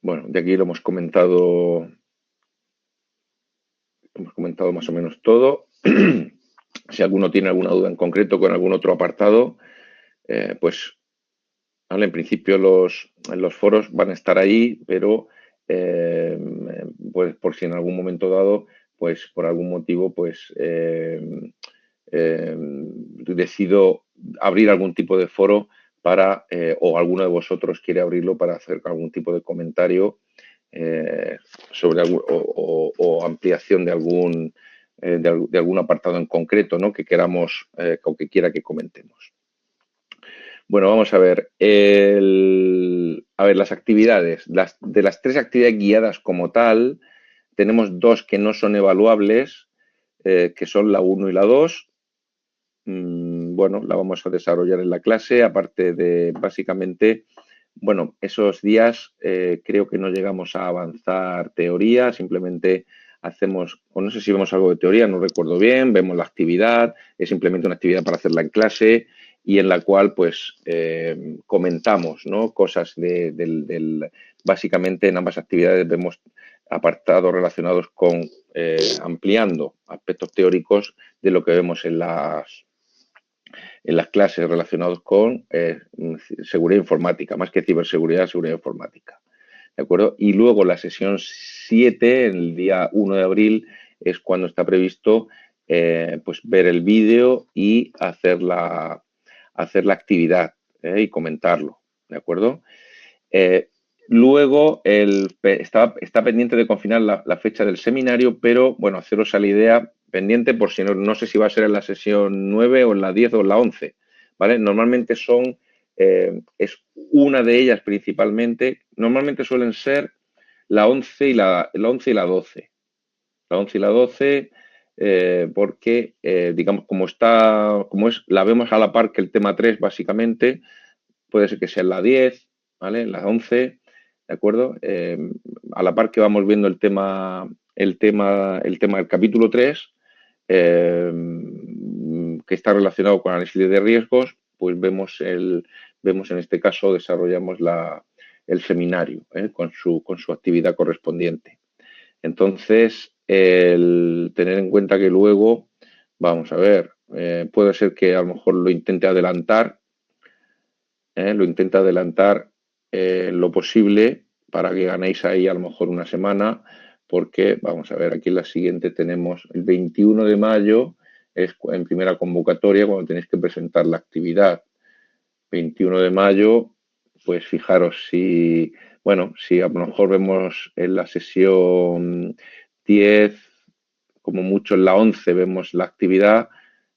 [SPEAKER 1] Bueno, de aquí lo hemos comentado más o menos todo. Si alguno tiene alguna duda en concreto con algún otro apartado, pues ¿vale? En principio los foros van a estar ahí, pero pues por si en algún momento dado, pues por algún motivo, pues decido abrir algún tipo de foro para, o alguno de vosotros quiere abrirlo para hacer algún tipo de comentario sobre o ampliación de algún apartado en concreto, ¿no? Que queramos o que quiera que comentemos. Bueno, vamos a ver. Las actividades. De las 3 actividades guiadas como tal, tenemos 2 que no son evaluables, que son la 1 y la 2. Bueno, la vamos a desarrollar en la clase, aparte de, básicamente, bueno, esos días creo que no llegamos a avanzar teoría, simplemente hacemos, o no sé si vemos algo de teoría, no recuerdo bien, vemos la actividad, es simplemente una actividad para hacerla en clase y en la cual pues comentamos, ¿no? Cosas de básicamente en ambas actividades vemos apartados relacionados con ampliando aspectos teóricos de lo que vemos en las clases relacionados con seguridad informática, más que ciberseguridad, seguridad informática. ¿De acuerdo? Y luego la sesión 7, el día 1 de abril, es cuando está previsto pues ver el vídeo y hacer la actividad y comentarlo. ¿De acuerdo? Luego está pendiente de confirmar la fecha del seminario, pero bueno, haceros a la idea pendiente por si no sé si va a ser en la sesión 9 o en la 10 o en la 11. ¿Vale? Normalmente es una de ellas principalmente. Normalmente suelen ser la 11 y la 12. La 11 y la 12 porque, digamos, la vemos a la par que el tema 3 básicamente, puede ser que sea en la 10, ¿vale? En la 11, ¿de acuerdo? A la par que vamos viendo el tema del capítulo 3, que está relacionado con análisis de riesgos, pues vemos en este caso, desarrollamos el seminario con su actividad correspondiente. Entonces, el tener en cuenta que luego, vamos a ver, puede ser que a lo mejor lo intente adelantar lo posible para que ganéis ahí a lo mejor una semana, porque vamos a ver, aquí en la siguiente tenemos el 21 de mayo, es en primera convocatoria cuando tenéis que presentar la actividad. 21 de mayo, pues fijaros si a lo mejor vemos en la sesión 10, como mucho en la 11 vemos la actividad,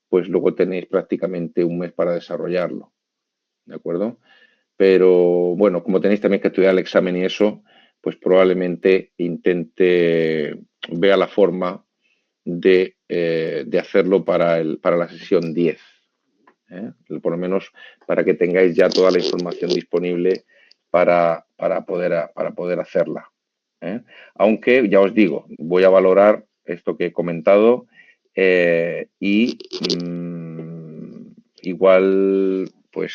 [SPEAKER 1] pues luego tenéis prácticamente un mes para desarrollarlo. ¿De acuerdo? Pero bueno, como tenéis también que estudiar el examen y eso, pues probablemente vea la forma de hacerlo para la sesión 10. Por lo menos para que tengáis ya toda la información disponible para poder hacerla. Aunque, ya os digo, voy a valorar esto que he comentado y igual, pues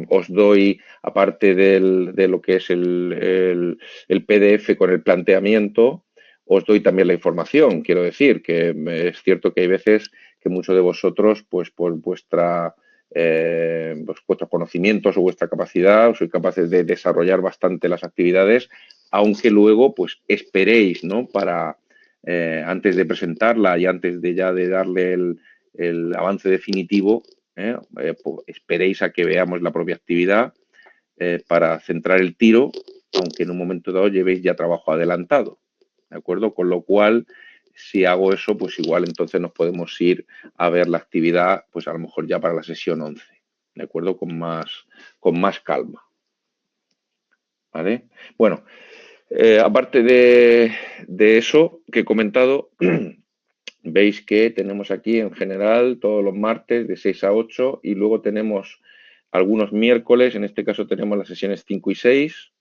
[SPEAKER 1] os doy, aparte de lo que es el PDF con el planteamiento, os doy también la información. Quiero decir que es cierto que hay veces que muchos de vosotros, pues por vuestros conocimientos o vuestra capacidad, sois capaces de desarrollar bastante las actividades, aunque luego pues esperéis, ¿no? Para antes de presentarla y antes de darle el avance definitivo, pues esperéis a que veamos la propia actividad para centrar el tiro, aunque en un momento dado llevéis ya trabajo adelantado, ¿de acuerdo? Con lo cual, si hago eso, pues igual entonces nos podemos ir a ver la actividad, pues a lo mejor ya para la sesión 11, ¿de acuerdo? Con más calma, ¿vale? Bueno, aparte de eso que he comentado, veis que tenemos aquí en general todos los martes de 6 a 8 y luego tenemos algunos miércoles, en este caso tenemos las sesiones 5 y 6,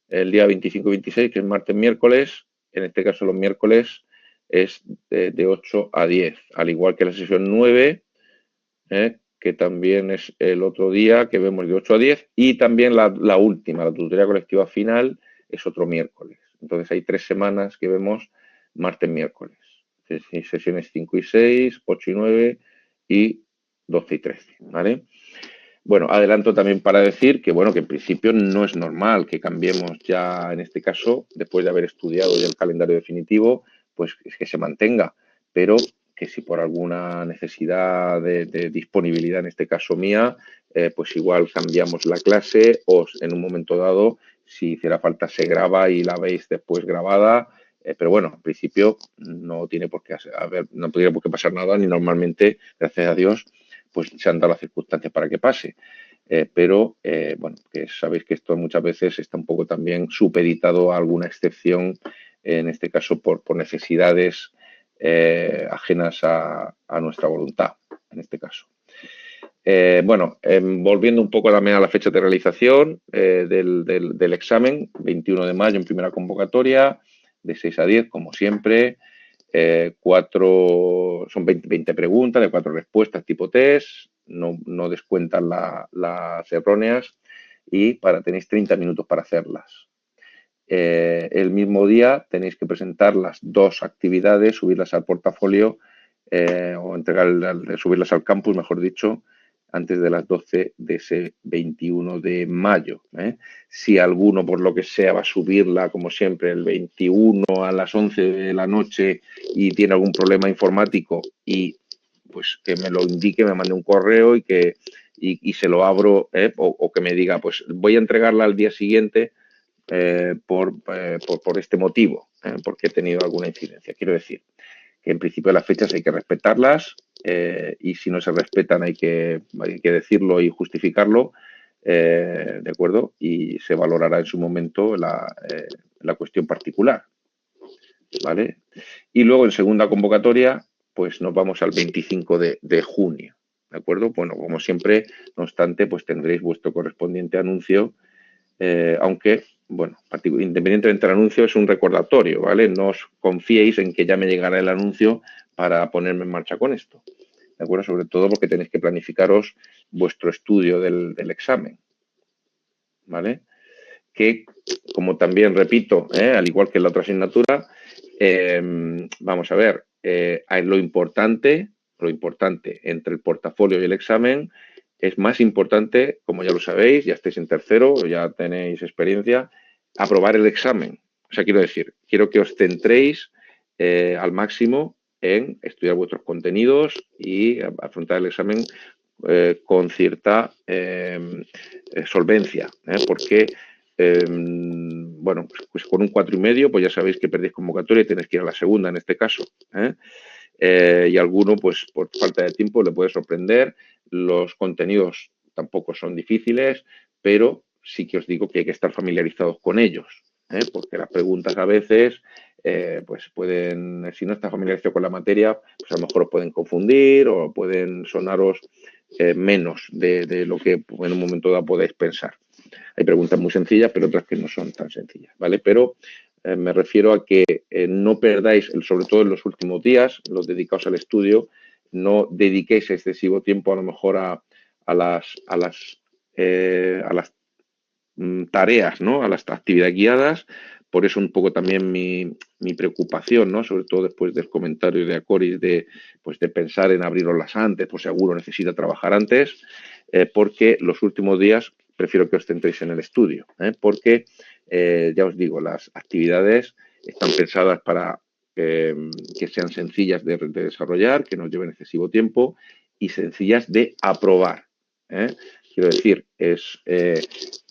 [SPEAKER 1] el día 25 y 26, que es martes, miércoles, en este caso los miércoles es de 8 a 10, al igual que la sesión 9, que también es el otro día que vemos de 8 a 10, y también la última, la tutoría colectiva final, es otro miércoles. Entonces hay 3 semanas que vemos martes, miércoles. Sesiones 5 y 6, 8 y 9 y 12 y 13, ¿vale? Bueno, adelanto también para decir que, bueno, que en principio no es normal que cambiemos ya, en este caso, después de haber estudiado ya el calendario definitivo, pues es que se mantenga, pero que si por alguna necesidad de disponibilidad, en este caso mía, pues igual cambiamos la clase o en un momento dado, si hiciera falta, se graba y la veis después grabada. Pero bueno, en principio no tiene por qué pasar nada, ni normalmente, gracias a Dios, pues se han dado las circunstancias para que pase. Pero bueno, que sabéis que esto muchas veces está un poco también supeditado a alguna excepción, en este caso por necesidades ajenas a nuestra voluntad, en este caso. Bueno, volviendo un poco también a la fecha de realización del examen, 21 de mayo en primera convocatoria, de 6 a 10, como siempre. Son 20 preguntas de 4 respuestas tipo test, no descuentan las erróneas y tenéis 30 minutos para hacerlas. El mismo día tenéis que presentar las dos actividades, subirlas al portafolio o subirlas al campus, mejor dicho, antes de las 12 de ese 21 de mayo. Si alguno, por lo que sea, va a subirla, como siempre, el 21 a las 11 de la noche y tiene algún problema informático, y pues que me lo indique, me mande un correo y se lo abro, o que me diga, pues voy a entregarla al día siguiente por este motivo, porque he tenido alguna incidencia. Quiero decir que en principio las fechas hay que respetarlas, y si no se respetan hay que decirlo y justificarlo, ¿de acuerdo? Y se valorará en su momento la cuestión particular, ¿vale? Y luego en segunda convocatoria, pues nos vamos al 25 de junio, ¿de acuerdo? Bueno, como siempre, no obstante, pues tendréis vuestro correspondiente anuncio, aunque, bueno, independientemente del anuncio, es un recordatorio, ¿vale? No os confiéis en que ya me llegará el anuncio para ponerme en marcha con esto, ¿de acuerdo? Sobre todo porque tenéis que planificaros vuestro estudio del examen, ¿vale? Que, como también repito, al igual que en la otra asignatura, vamos a ver, lo importante entre el portafolio y el examen es más importante, como ya lo sabéis, ya estáis en tercero, ya tenéis experiencia, aprobar el examen. O sea, quiero decir, quiero que os centréis al máximo en estudiar vuestros contenidos y afrontar el examen con cierta solvencia, porque bueno, pues con un 4,5, pues ya sabéis que perdéis convocatoria y tenéis que ir a la segunda en este caso. Y alguno, pues por falta de tiempo, le puede sorprender. Los contenidos tampoco son difíciles, pero sí que os digo que hay que estar familiarizados con ellos, porque las preguntas a veces, pues pueden, si no estás familiarizado con la materia, pues a lo mejor os pueden confundir o pueden sonaros menos de lo que en un momento dado podéis pensar. Hay preguntas muy sencillas, pero otras que no son tan sencillas, ¿vale? Pero me refiero a que no perdáis, sobre todo en los últimos días, los dedicados al estudio, no dediquéis excesivo tiempo a lo mejor a las tareas, ¿no? A las actividades guiadas. Por eso un poco también mi preocupación, ¿no? Sobre todo después del comentario de Acoris pues de pensar en abriroslas antes, pues seguro necesita trabajar antes, porque los últimos días prefiero que os centréis en el estudio, porque ya os digo, las actividades están pensadas para que sean sencillas de desarrollar, que no lleven excesivo tiempo y sencillas de aprobar. Quiero decir, es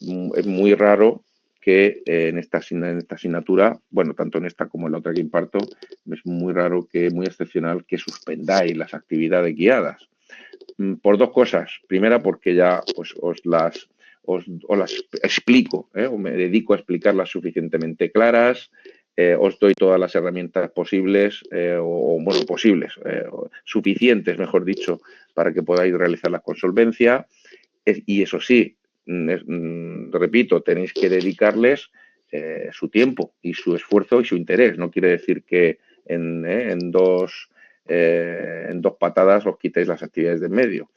[SPEAKER 1] muy raro que en esta asignatura, bueno, tanto en esta como en la otra que imparto, es muy raro, muy excepcional que suspendáis las actividades guiadas. Por dos cosas. Primera, porque ya pues, os las explico, o me dedico a explicarlas suficientemente claras, os doy todas las herramientas posibles, suficientes, mejor dicho, para que podáis realizarlas con solvencia. Y eso sí, repito, tenéis que dedicarles su tiempo y su esfuerzo y su interés. No quiere decir que en dos patadas os quitéis las actividades de en medio.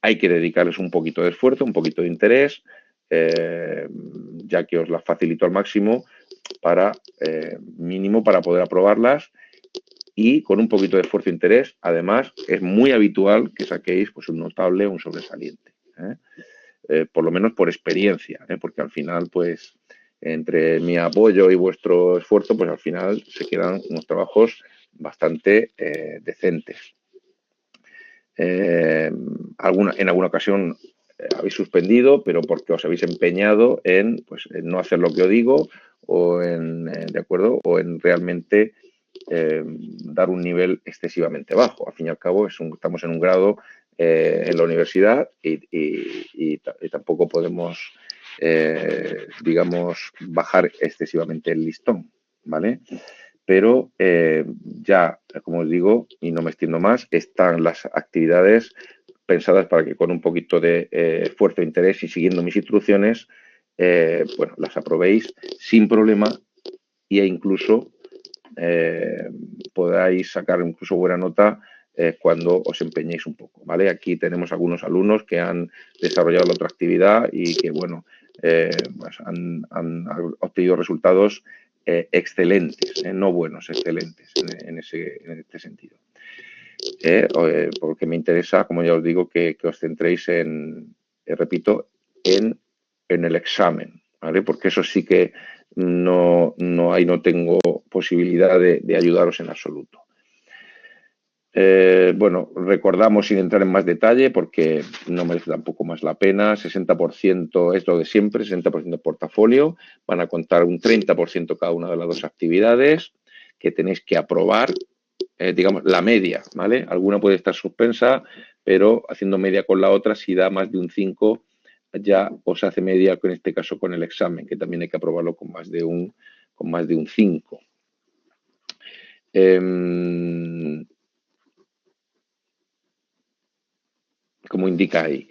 [SPEAKER 1] Hay que dedicarles un poquito de esfuerzo, un poquito de interés, ya que os las facilito al máximo para mínimo para poder aprobarlas, y con un poquito de esfuerzo e interés, además, es muy habitual que saquéis pues, un notable o un sobresaliente. Por lo menos por experiencia, porque al final, pues, entre mi apoyo y vuestro esfuerzo, pues al final se quedan unos trabajos bastante decentes. En alguna ocasión habéis suspendido, pero porque os habéis empeñado en, pues, en no hacer lo que os digo o ¿de acuerdo? O en realmente dar un nivel excesivamente bajo. Al fin y al cabo, estamos en un grado en la universidad y tampoco podemos, digamos, bajar excesivamente el listón, ¿vale? Pero ya, como os digo, y no me extiendo más, están las actividades pensadas para que con un poquito de esfuerzo e interés y siguiendo mis instrucciones, bueno, las aprobéis sin problema e incluso podáis sacar incluso buena nota cuando os empeñéis un poco, ¿vale? Aquí tenemos algunos alumnos que han desarrollado la otra actividad y que, bueno, pues han obtenido resultados excelentes, no buenos, excelentes en este sentido. Porque me interesa, como ya os digo, que os centréis repito, en el examen, ¿vale? Porque eso sí que no tengo posibilidad de ayudaros en absoluto. Bueno, recordamos sin entrar en más detalle porque no merece tampoco más la pena. 60% es lo de siempre, 60% de portafolio. Van a contar un 30% cada una de las dos actividades que tenéis que aprobar. Digamos, la media, ¿vale? Alguna puede estar suspensa, pero haciendo media con la otra, si da más de un 5, ya os hace media, en este caso con el examen, que también hay que aprobarlo con más de un 5. Como indica ahí.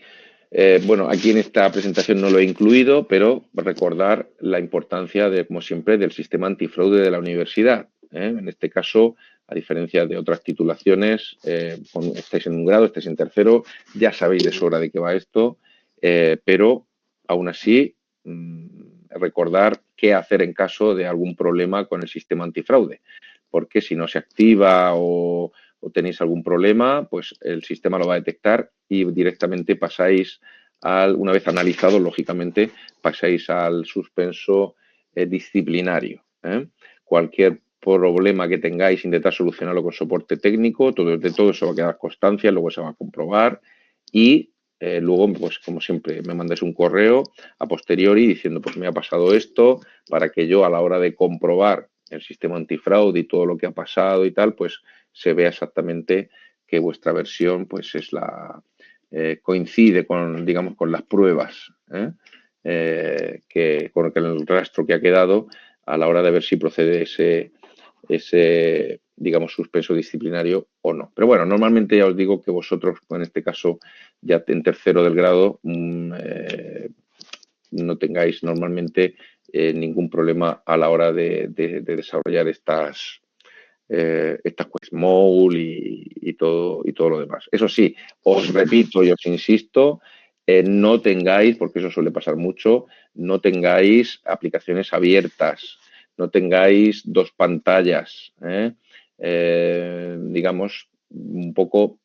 [SPEAKER 1] Bueno, aquí en esta presentación no lo he incluido, pero recordar la importancia, como siempre, del sistema antifraude de la universidad. En este caso, a diferencia de otras titulaciones, estáis en un grado, estáis en tercero, ya sabéis de sobra de qué va esto, pero aún así, recordar qué hacer en caso de algún problema con el sistema antifraude, porque si no se activa o tenéis algún problema, pues el sistema lo va a detectar y directamente pasáis una vez analizado, lógicamente, pasáis al suspenso disciplinario. Cualquier problema que tengáis, intentar solucionarlo con soporte técnico, de todo eso va a quedar constancia, luego se va a comprobar y luego, pues como siempre, me mandáis un correo a posteriori diciendo, pues me ha pasado esto, para que yo a la hora de comprobar el sistema antifraude y todo lo que ha pasado y tal, pues se vea exactamente que vuestra versión pues es coincide con, digamos, con las pruebas, con el rastro que ha quedado a la hora de ver si procede ese digamos, suspenso disciplinario o no. Pero bueno, normalmente ya os digo que vosotros, en este caso, ya en tercero del grado, no tengáis normalmente ningún problema a la hora de desarrollar estas MOUL y todo lo demás. Eso sí, os repito y os insisto, no tengáis, porque eso suele pasar mucho, no tengáis aplicaciones abiertas, no tengáis dos pantallas, digamos, un poco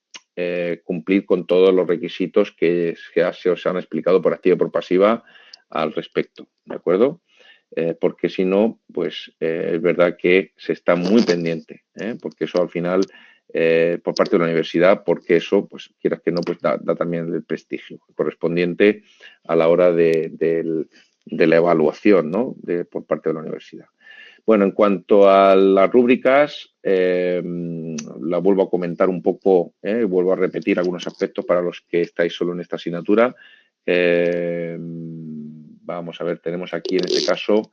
[SPEAKER 1] cumplir con todos los requisitos que se os han explicado por activa y por pasiva al respecto, ¿de acuerdo? Porque si no, pues es verdad que se está muy pendiente, porque eso al final, por parte de la universidad, porque eso, pues quieras que no, pues da también el prestigio correspondiente a la hora de la evaluación, ¿no? Por parte de la universidad. Bueno, en cuanto a las rúbricas, la vuelvo a comentar un poco, vuelvo a repetir algunos aspectos para los que estáis solo en esta asignatura. Vamos a ver, tenemos aquí en este caso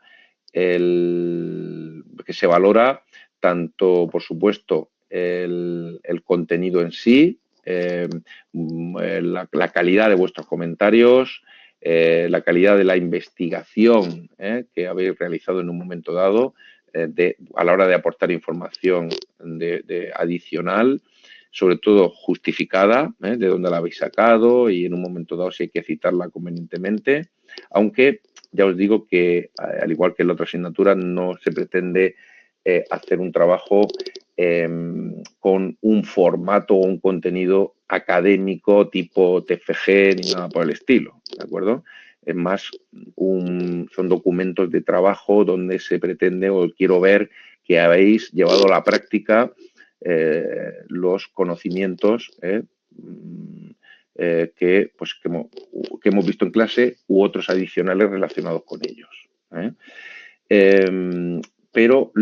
[SPEAKER 1] que se valora tanto, por supuesto, el contenido en sí, la calidad de vuestros comentarios, la calidad de la investigación que habéis realizado en un momento dado a la hora de aportar información adicional, sobre todo justificada, de dónde la habéis sacado y en un momento dado si hay que citarla convenientemente, aunque ya os digo que, al igual que en la otra asignatura, no se pretende hacer un trabajo con un formato o un contenido académico tipo TFG ni nada por el estilo, ¿de acuerdo? Es más, son documentos de trabajo donde se pretende o quiero ver que habéis llevado a la práctica los conocimientos que hemos visto en clase u otros adicionales relacionados con ellos. Pero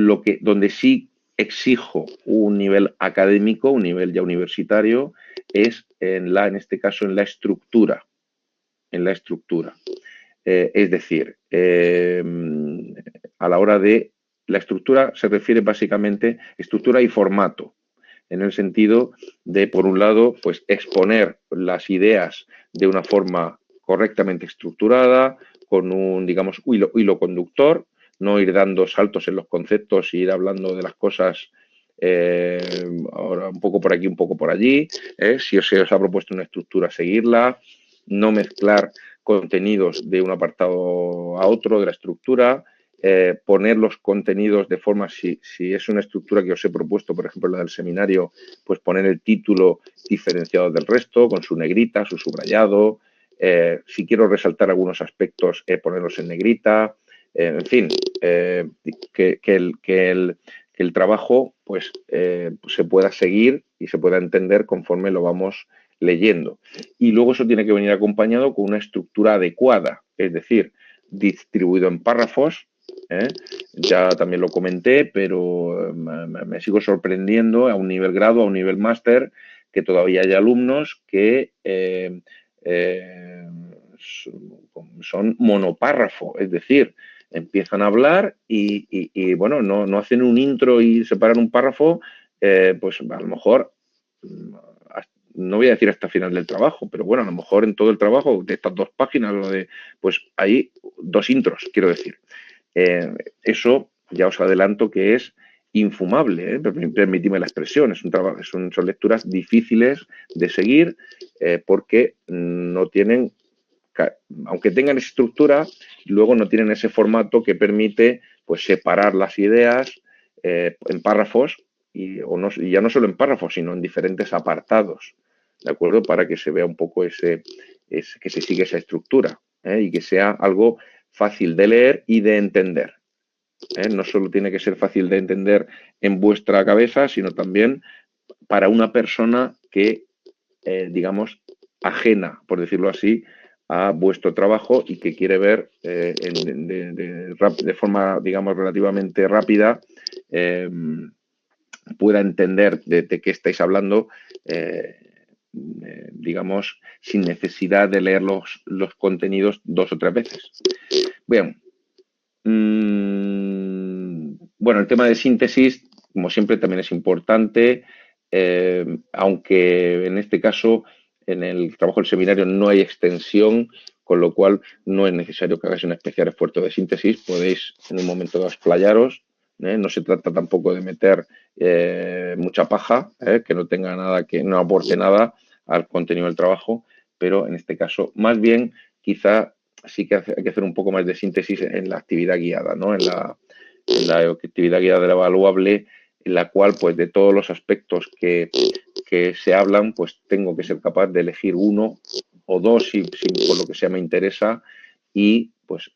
[SPEAKER 1] donde sí exijo un nivel académico, un nivel ya universitario, es en este caso en la estructura. Es decir, a la hora de la estructura se refiere básicamente estructura y formato, en el sentido de, por un lado, pues exponer las ideas de una forma correctamente estructurada, con un, digamos, hilo conductor, no ir dando saltos en los conceptos e ir hablando de las cosas ahora un poco por aquí, un poco por allí. Si se os ha propuesto una estructura, seguirla, no mezclar contenidos de un apartado a otro de la estructura, poner los contenidos de forma, si es una estructura que os he propuesto, por ejemplo la del seminario, pues poner el título diferenciado del resto, con su negrita, su subrayado. Si quiero resaltar algunos aspectos, ponerlos en negrita. En fin, que el trabajo pues, se pueda seguir y se pueda entender conforme lo vamos leyendo. Y luego eso tiene que venir acompañado con una estructura adecuada, es decir, distribuido en párrafos. Ya también lo comenté, pero me sigo sorprendiendo a un nivel grado, a un nivel máster, que todavía hay alumnos que son monopárrafo, es decir, empiezan a hablar y bueno, no hacen un intro y separan un párrafo, pues a lo mejor, no voy a decir hasta el final del trabajo, pero bueno, a lo mejor en todo el trabajo de estas 2 páginas, pues hay 2 intros, quiero decir. Eso ya os adelanto que es infumable, permitidme la expresión, son lecturas difíciles de seguir porque no tienen, aunque tengan estructura, luego no tienen ese formato que permite pues separar las ideas en párrafos y ya no solo en párrafos, sino en diferentes apartados, ¿de acuerdo? Para que se vea un poco que se sigue esa estructura y que sea algo fácil de leer y de entender. No solo tiene que ser fácil de entender en vuestra cabeza, sino también para una persona que, digamos, ajena, por decirlo así, a vuestro trabajo y que quiere ver de forma, digamos, relativamente rápida, pueda entender de qué estáis hablando, digamos, sin necesidad de leer los contenidos 2 o 3 veces. Bien. Bueno, el tema de síntesis, como siempre, también es importante, aunque en este caso, en el trabajo del seminario no hay extensión, con lo cual no es necesario que hagáis un especial esfuerzo de síntesis, podéis en un momento dado explayaros, no se trata tampoco de meter mucha paja, que no tenga nada, que no aporte nada al contenido del trabajo, pero en este caso, más bien, quizá sí que hay que hacer un poco más de síntesis en la actividad guiada, ¿no? En la actividad guiada del evaluable, en la cual, pues, de todos los aspectos que se hablan, pues tengo que ser capaz de elegir 1 o 2 si por lo que sea me interesa y, pues,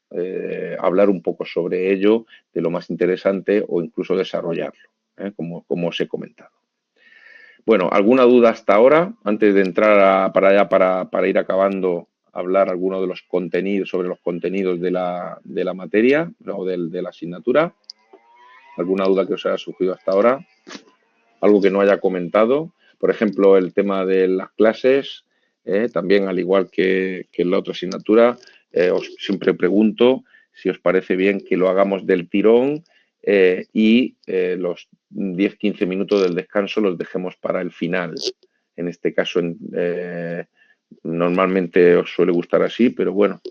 [SPEAKER 1] hablar un poco sobre ello, de lo más interesante o incluso desarrollarlo, como os he comentado. Bueno, ¿alguna duda hasta ahora? Antes de entrar para ir acabando, hablar alguno de los contenidos, sobre los contenidos de la materia o de la asignatura. ¿Alguna duda que os haya surgido hasta ahora? ¿Algo que no haya comentado? Por ejemplo, el tema de las clases, también al igual que en la otra asignatura, os siempre pregunto si os parece bien que lo hagamos del tirón y los 10-15 minutos del descanso los dejemos para el final. En este caso, normalmente os suele gustar así, pero bueno,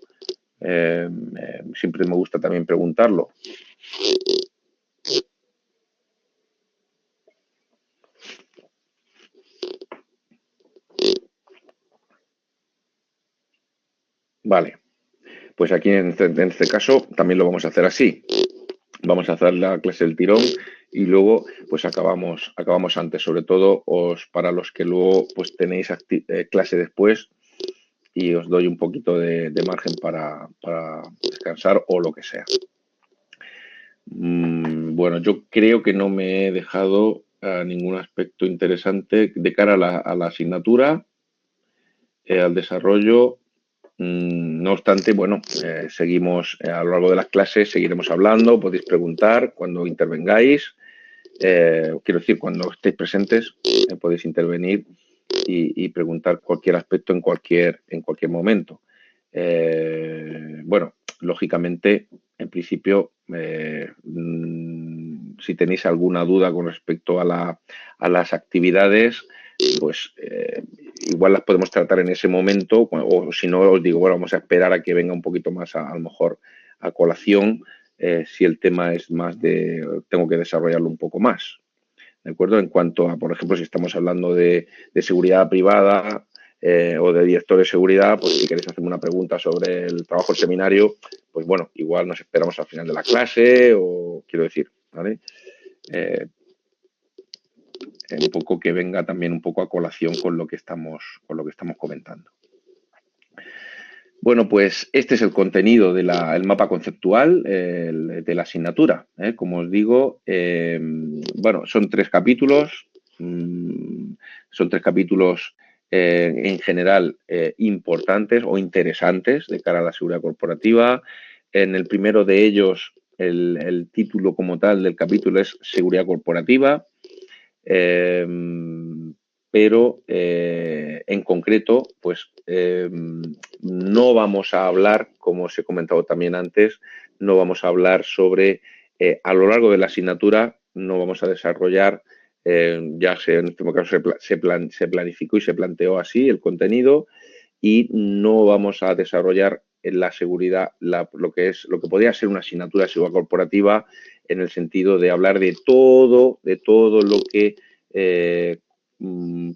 [SPEAKER 1] siempre me gusta también preguntarlo. Vale, pues aquí en este caso también lo vamos a hacer así. Vamos a hacer la clase del tirón y luego pues acabamos antes, sobre todo para los que luego pues tenéis clase después y os doy un poquito de margen para descansar o lo que sea. Bueno, yo creo que no me he dejado ningún aspecto interesante de cara a la asignatura, al desarrollo. No obstante, bueno, seguimos a lo largo de las clases, seguiremos hablando, podéis preguntar cuando intervengáis. Quiero decir, cuando estéis presentes, podéis intervenir y preguntar cualquier aspecto en cualquier momento. Bueno, lógicamente, en principio, si tenéis alguna duda con respecto a las actividades, pues igual las podemos tratar en ese momento, o si no, os digo, bueno, vamos a esperar a que venga un poquito más a lo mejor a colación, si el tema es más tengo que desarrollarlo un poco más. ¿de acuerdo? En cuanto a, por ejemplo, si estamos hablando de seguridad privada o de director de seguridad, pues si queréis hacerme una pregunta sobre el trabajo del seminario, pues bueno, igual nos esperamos al final de la clase o quiero decir, ¿vale? Un poco que venga también un poco a colación con lo que estamos comentando. Bueno, pues este es el contenido del mapa conceptual de la asignatura. Como os digo, bueno, son 3 capítulos. Son 3 capítulos en general importantes o interesantes de cara a la seguridad corporativa. En el primero de ellos, el título como tal del capítulo es Seguridad Corporativa. Pero en concreto, pues no vamos a hablar, como os he comentado también antes, no vamos a hablar sobre, a lo largo de la asignatura, no vamos a desarrollar, ya en este caso se planificó y se planteó así el contenido, y no vamos a desarrollar en la seguridad lo que podría ser una asignatura de seguridad corporativa en el sentido de hablar de todo lo que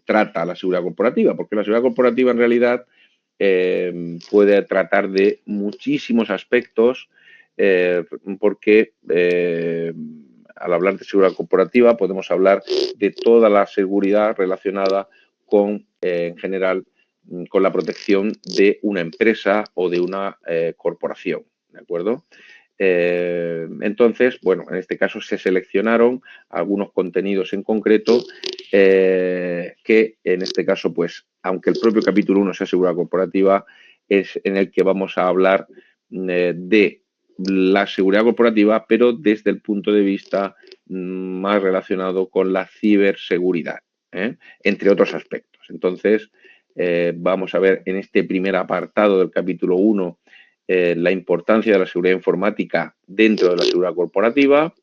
[SPEAKER 1] trata la seguridad corporativa, porque la seguridad corporativa en realidad puede tratar de muchísimos aspectos porque al hablar de seguridad corporativa podemos hablar de toda la seguridad relacionada con, en general, con la protección de una empresa o de una corporación, ¿de acuerdo? Entonces, bueno, en este caso se seleccionaron algunos contenidos en concreto que en este caso, pues, aunque el propio capítulo 1 sea seguridad corporativa, es en el que vamos a hablar de la seguridad corporativa, pero desde el punto de vista más relacionado con la ciberseguridad, entre otros aspectos. Entonces, vamos a ver en este primer apartado del capítulo 1 la importancia de la seguridad informática dentro de la seguridad corporativa.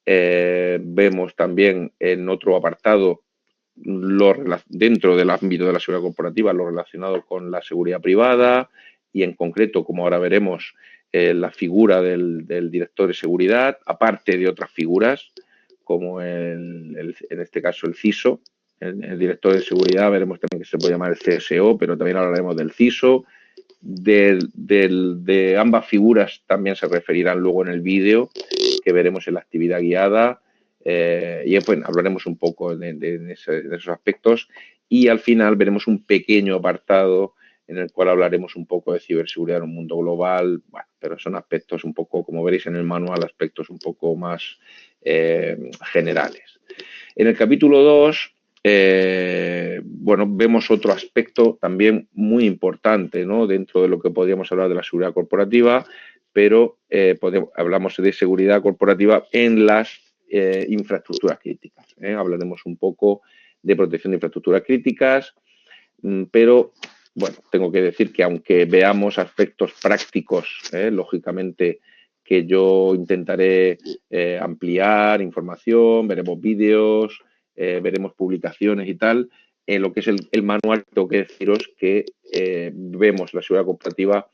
[SPEAKER 1] Vemos también en otro apartado dentro del ámbito de la seguridad corporativa lo relacionado con la seguridad privada y en concreto, como ahora veremos, la figura del director de seguridad, aparte de otras figuras como en este caso el CISO, el director de seguridad, veremos también que se puede llamar el CSO, pero también hablaremos del CISO. De ambas figuras también se referirán luego en el vídeo que veremos en la actividad guiada y bueno, hablaremos un poco de esos aspectos y al final veremos un pequeño apartado en el cual hablaremos un poco de ciberseguridad en un mundo global, bueno, pero son aspectos un poco, como veréis en el manual, aspectos un poco más generales. En el capítulo 2 bueno, vemos otro aspecto también muy importante, ¿no? Dentro de lo que podríamos hablar de la seguridad corporativa, pero hablamos de seguridad corporativa en las infraestructuras críticas. Hablaremos un poco de protección de infraestructuras críticas, pero bueno, tengo que decir que aunque veamos aspectos prácticos, lógicamente que yo intentaré ampliar información, veremos vídeos, veremos publicaciones y tal. En lo que es el manual, tengo que deciros que vemos la seguridad corporativa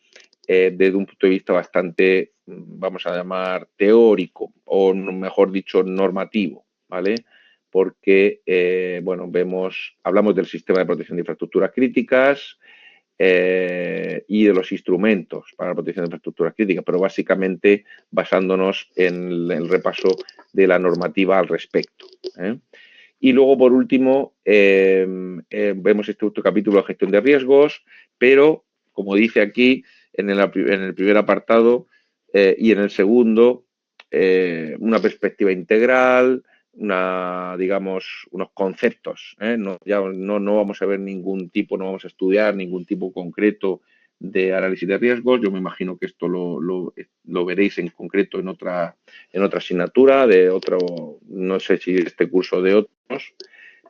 [SPEAKER 1] desde un punto de vista bastante, vamos a llamar, teórico, o mejor dicho, normativo, ¿vale? Porque, bueno, hablamos del sistema de protección de infraestructuras críticas y de los instrumentos para la protección de infraestructuras críticas, pero básicamente basándonos en el repaso de la normativa al respecto. Y luego, por último, vemos este otro capítulo de gestión de riesgos, pero, como dice aquí, en el primer apartado y en el segundo, una perspectiva integral, digamos, unos conceptos. No vamos a ver no vamos a estudiar ningún tipo concreto de análisis de riesgos. Yo me imagino que esto lo veréis en concreto en otra asignatura, no sé si este curso o de otros,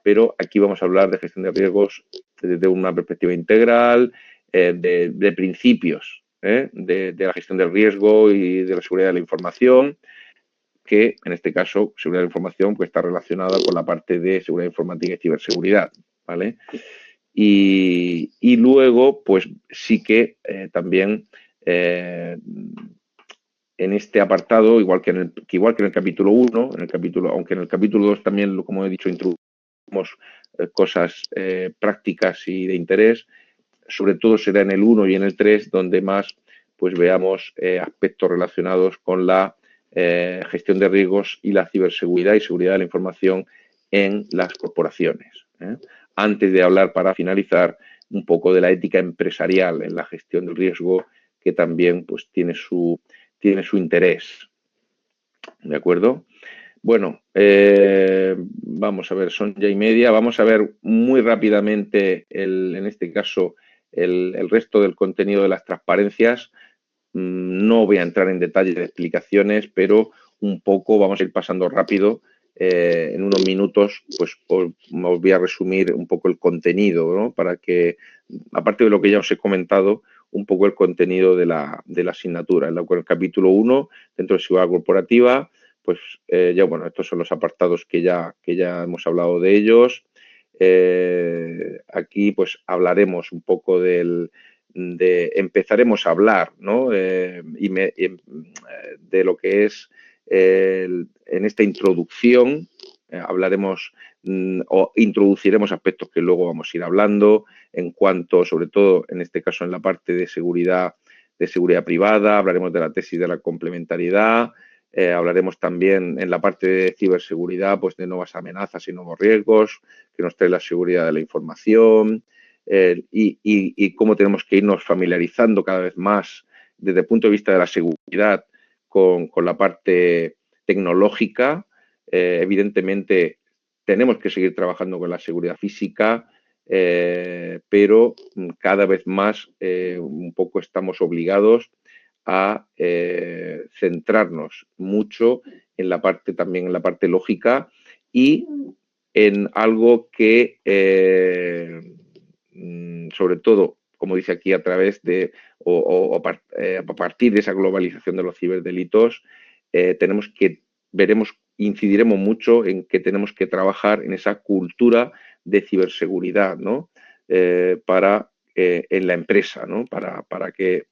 [SPEAKER 1] pero aquí vamos a hablar de gestión de riesgos desde una perspectiva integral, de principios de la gestión del riesgo y de la seguridad de la información, que en este caso, seguridad de la información, pues está relacionada con la parte de seguridad informática y ciberseguridad, ¿vale? Y luego, pues sí que también en este apartado, igual que en el capítulo 1, aunque en el capítulo 2 también, como he dicho, introducimos cosas prácticas y de interés, sobre todo será en el 1 y en el 3 donde más pues veamos aspectos relacionados con la gestión de riesgos y la ciberseguridad y seguridad de la información en las corporaciones. Antes de hablar, para finalizar, un poco de la ética empresarial en la gestión del riesgo, que también pues tiene su interés. ¿De acuerdo? Bueno, vamos a ver, son ya y media. Vamos a ver muy rápidamente, en este caso, el resto del contenido de las transparencias. No voy a entrar en detalles de explicaciones, pero un poco vamos a ir pasando rápido. En unos minutos, pues os voy a resumir un poco el contenido, ¿no? Para que, aparte de lo que ya os he comentado, un poco el contenido de la asignatura. En el capítulo 1, dentro de seguridad corporativa, pues ya, bueno, estos son los apartados que ya hemos hablado de ellos. Aquí, pues, hablaremos un poco empezaremos a hablar, ¿no? De lo que es en esta introducción, hablaremos o introduciremos aspectos que luego vamos a ir hablando en cuanto, sobre todo, en este caso, en la parte de seguridad privada, hablaremos de la tesis de la complementariedad, hablaremos también en la parte de ciberseguridad, pues de nuevas amenazas y nuevos riesgos que nos trae la seguridad de la información, y cómo tenemos que irnos familiarizando cada vez más desde el punto de vista de la seguridad con la parte tecnológica. Evidentemente, tenemos que seguir trabajando con la seguridad física, pero cada vez más un poco estamos obligados a centrarnos mucho también en la parte lógica y en algo que sobre todo, como dice aquí, a través de a partir de esa globalización de los ciberdelitos, incidiremos mucho en que tenemos que trabajar en esa cultura de ciberseguridad, ¿no? En la empresa, ¿no? Para que,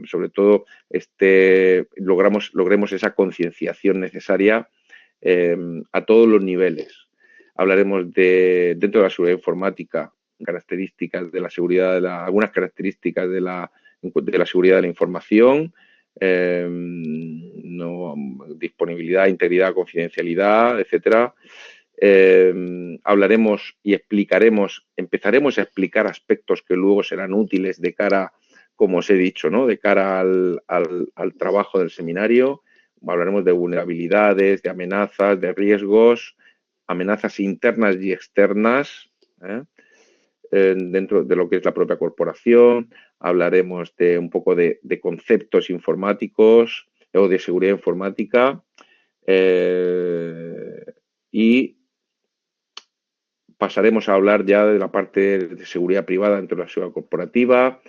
[SPEAKER 1] sobre todo, logremos esa concienciación necesaria a todos los niveles. Hablaremos dentro de la seguridad informática, características de la seguridad, algunas características de la seguridad de la información, disponibilidad, integridad, confidencialidad, etcétera. Hablaremos y empezaremos a explicar aspectos que luego serán útiles de cara, como os he dicho, ¿no? De cara al trabajo del seminario. Hablaremos de vulnerabilidades, de amenazas, de riesgos, amenazas internas y externas, dentro de lo que es la propia corporación. Hablaremos de un poco de conceptos informáticos o de seguridad informática, y pasaremos a hablar ya de la parte de seguridad privada dentro de la seguridad corporativa.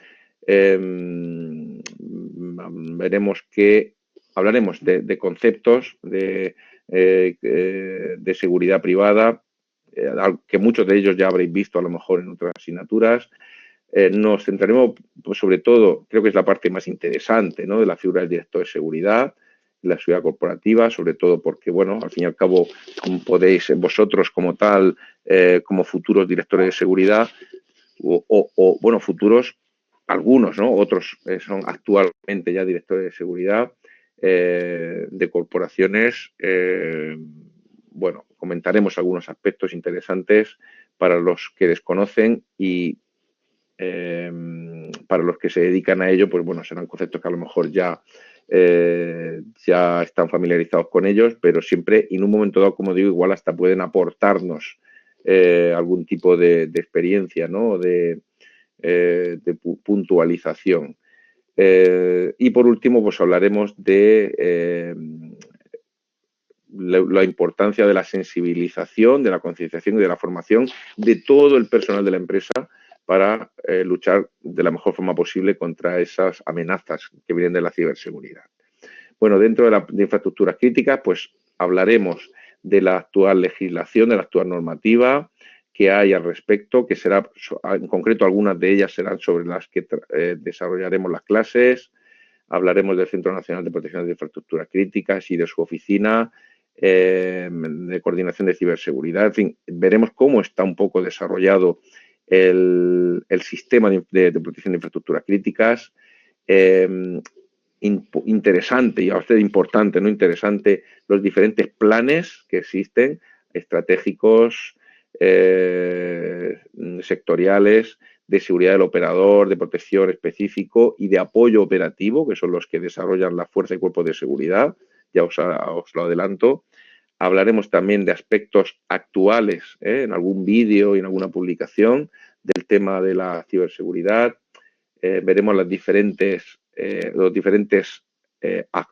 [SPEAKER 1] Hablaremos de conceptos de seguridad privada, que muchos de ellos ya habréis visto a lo mejor en otras asignaturas. Nos centraremos, pues, sobre todo, creo que es la parte más interesante, ¿no? De la figura del director de seguridad, la seguridad corporativa, sobre todo porque, bueno, al fin y al cabo, podéis vosotros como tal, como futuros directores de seguridad, bueno, futuros, algunos, ¿no? Otros son actualmente ya directores de seguridad de corporaciones. Bueno, comentaremos algunos aspectos interesantes para los que desconocen y para los que se dedican a ello, pues bueno, serán conceptos que a lo mejor ya están familiarizados con ellos, pero siempre, en un momento dado, como digo, igual hasta pueden aportarnos algún tipo de experiencia, ¿no? De puntualización. Y por último, pues hablaremos de la importancia de la sensibilización, de la concienciación y de la formación de todo el personal de la empresa para luchar de la mejor forma posible contra esas amenazas que vienen de la ciberseguridad. Bueno, dentro de infraestructuras críticas, pues hablaremos de la actual legislación, de la actual normativa que hay al respecto, que será, en concreto, algunas de ellas serán sobre las que desarrollaremos las clases. hablaremos del Centro Nacional de Protección de Infraestructuras Críticas y de su oficina de coordinación de ciberseguridad. En fin, veremos cómo está un poco desarrollado el sistema de protección de infraestructuras críticas. Interesante y a usted importante, ¿no? Interesante los diferentes planes que existen, estratégicos, sectoriales, de seguridad del operador, de protección específico y de apoyo operativo, que son los que desarrollan la fuerza y cuerpos de seguridad, ya os lo adelanto. Hablaremos también de aspectos actuales, en algún vídeo y en alguna publicación del tema de la ciberseguridad. Veremos los diferentes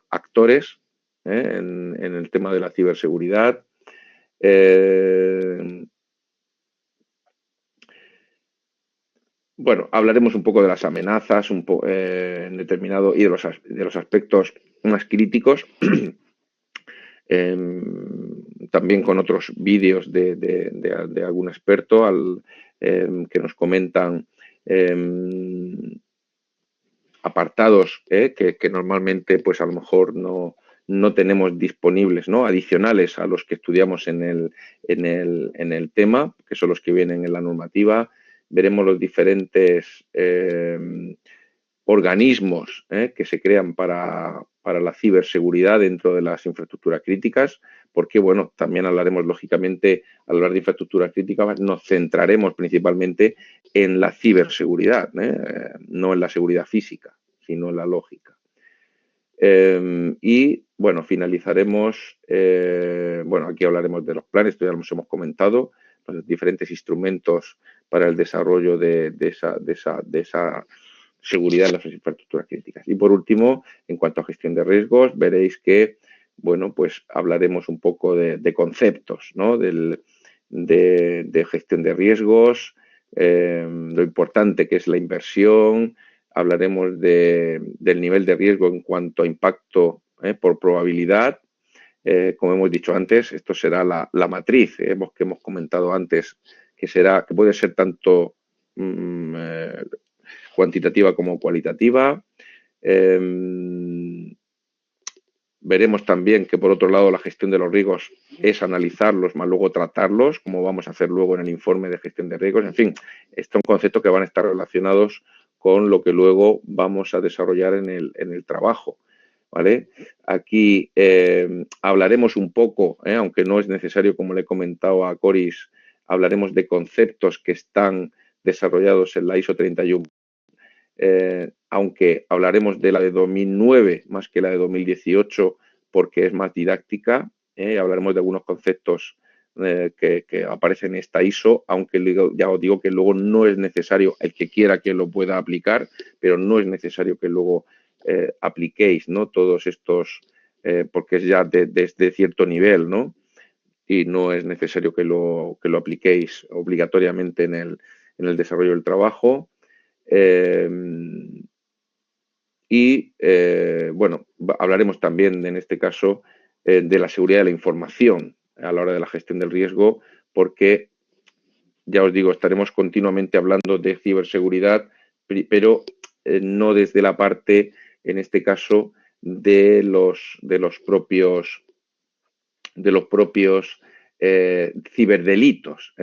[SPEAKER 1] actores en el tema de la ciberseguridad. Bueno, hablaremos un poco de las amenazas en determinado y de los aspectos más críticos. También con otros vídeos de algún experto que nos comentan apartados que normalmente pues a lo mejor no tenemos disponibles, ¿no? Adicionales a los que estudiamos en el tema, que son los que vienen en la normativa. Veremos los diferentes organismos que se crean para la ciberseguridad dentro de las infraestructuras críticas, porque, bueno, también hablaremos, lógicamente, al hablar de infraestructuras críticas, nos centraremos principalmente en la ciberseguridad, no en la seguridad física, sino en la lógica. Y, bueno, finalizaremos, bueno, aquí hablaremos de los planes, esto ya los hemos comentado, los diferentes instrumentos para el desarrollo de esa seguridad en las infraestructuras críticas. Y por último, en cuanto a gestión de riesgos, veréis que, bueno, pues hablaremos un poco de conceptos, ¿no? De gestión de riesgos, lo importante que es la inversión, hablaremos del nivel de riesgo en cuanto a impacto por probabilidad. Como hemos dicho antes, esto será la matriz que hemos comentado antes, que puede ser tanto cuantitativa como cualitativa. Veremos también que, por otro lado, la gestión de los riesgos es analizarlos, más luego tratarlos, como vamos a hacer luego en el informe de gestión de riesgos. En fin, estos son conceptos que van a estar relacionados con lo que luego vamos a desarrollar en el trabajo, ¿vale? Aquí hablaremos un poco, aunque no es necesario, como le he comentado a Coris, hablaremos de conceptos que están desarrollados en la ISO 31. Aunque hablaremos de la de 2009 más que la de 2018 porque es más didáctica, hablaremos de algunos conceptos que aparecen en esta ISO, aunque ya os digo que luego no es necesario, el que quiera que lo pueda aplicar, pero no es necesario que luego apliquéis, ¿no? Todos estos, porque es ya desde cierto nivel, ¿no? Y no es necesario que lo apliquéis obligatoriamente en el desarrollo del trabajo. Y, bueno, hablaremos también, en este caso, de la seguridad de la información a la hora de la gestión del riesgo, porque, ya os digo, estaremos continuamente hablando de ciberseguridad, pero no desde la parte, en este caso, de los propios ciberdelitos.